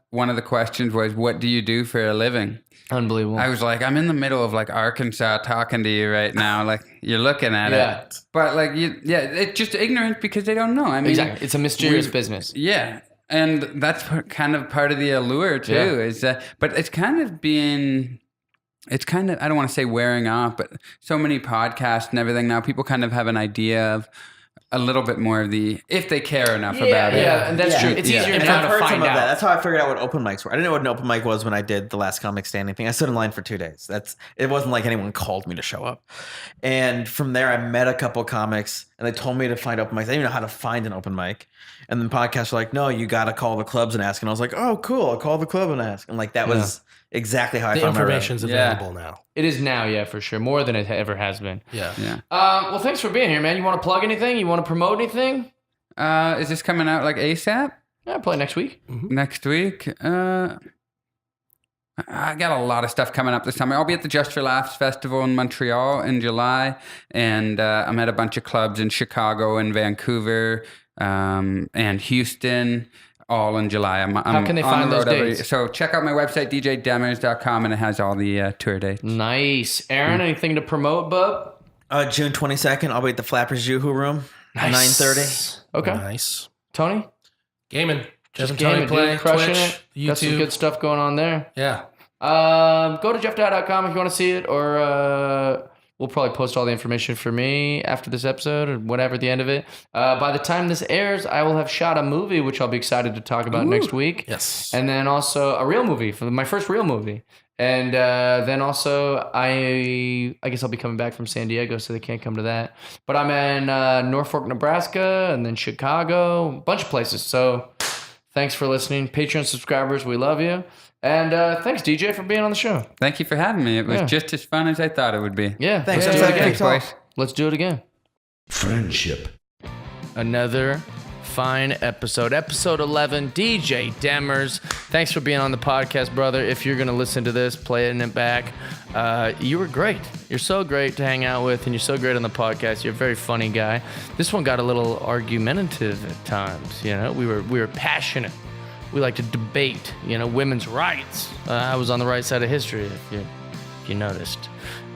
one of the questions was, what do you do for a living? Unbelievable. I was like, I'm in the middle of like Arkansas talking to you right now. Like you're looking at Yeah. it. But like, it's just ignorant because they don't know. I mean, exactly. It's a mysterious we- business. Yeah. And that's kind of part of the allure too, Yeah. is but it's kind of, I don't want to say wearing off, but so many podcasts and everything now, people kind of have an idea of a little bit more of if they care enough about it. Yeah, and that's Yeah. true. It's Yeah. easier And now I've to heard some find of that. out. That's how I figured out what open mics were. I didn't know what an open mic was when I did the Last Comic Standing thing. I stood in line for 2 days. It wasn't like anyone called me to show up. And from there, I met a couple comics, and they told me to find open mics. I didn't even know how to find an open mic. And then podcasts were like, no, you got to call the clubs and ask. And I was like, oh, cool. I'll call the club and ask. And like that was exactly how I The found my route. information's available now. It is now, yeah, for sure. More than it ever has been. Yeah. Yeah. Well, thanks for being here, man. You want to plug anything? You want to promote anything? Is this coming out like ASAP? Yeah, probably next week. Next week? I got a lot of stuff coming up this summer. I'll be at the Just for Laughs Festival in Montreal in July, and I'm at a bunch of clubs in Chicago and Vancouver and Houston, all in July. I'm How can they on find the those road dates? So check out my website, djdemers.com, and it has all the tour dates. Nice. Aaron, anything to promote, bub? June 22nd, I'll be at the Flappers Yoo-Hoo Room, Nice. 9:30. Okay. Nice. Tony? Gaming. Jeff and Gaming, Tony dude. play, Crushing Twitch, it. Got some YouTube. good stuff going on there. Yeah. Go to jeffdye.com if you want to see it, or we'll probably post all the information for me after this episode or whatever at the end of it. By the time this airs, I will have shot a movie, which I'll be excited to talk about next week. Yes. And then also a real movie, for my first real movie. And then also, I guess I'll be coming back from San Diego, so they can't come to that. But I'm in Norfolk, Nebraska, and then Chicago, a bunch of places. So thanks for listening. Patreon subscribers, we love you. And thanks, DJ, for being on the show. Thank you for having me. It was just as fun as I thought it would be. Yeah, Thanks. Let's do That's it again. Thanks, boys. Let's do it again. Friendship. Another fine episode. Episode 11, DJ Demers. Thanks for being on the podcast, brother. If you're going to listen to this, play it back. You were great. You're so great to hang out with, and you're so great on the podcast. You're a very funny guy. This one got a little argumentative at times. You know, we were passionate. We like to debate, women's rights. I was on the right side of history, if you noticed.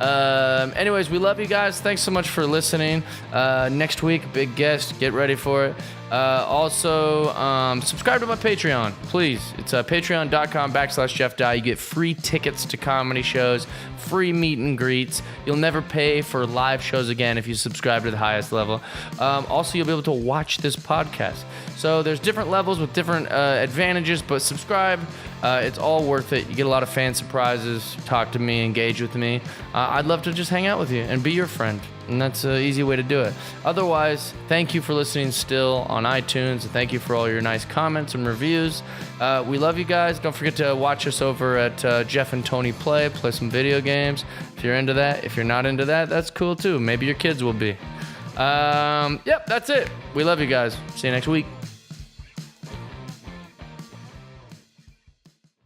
Anyways, we love you guys. Thanks so much for listening. Next week, big guest. Get ready for it. Also, subscribe to my Patreon, please. It's patreon.com/Jeff Dye. You get free tickets to comedy shows, free meet and greets. You'll never pay for live shows again if you subscribe to the highest level. Also, you'll be able to watch this podcast. So there's different levels with different advantages, but subscribe. It's all worth it. You get a lot of fan surprises. Talk to me, engage with me. I'd love to just hang out with you and be your friend. And that's an easy way to do it. Otherwise, thank you for listening still on iTunes. And thank you for all your nice comments and reviews. We love you guys. Don't forget to watch us over at Jeff and Tony play some video games. If you're into that. If you're not into that, that's cool too. Maybe your kids will be. Yep, that's it. We love you guys. See you next week.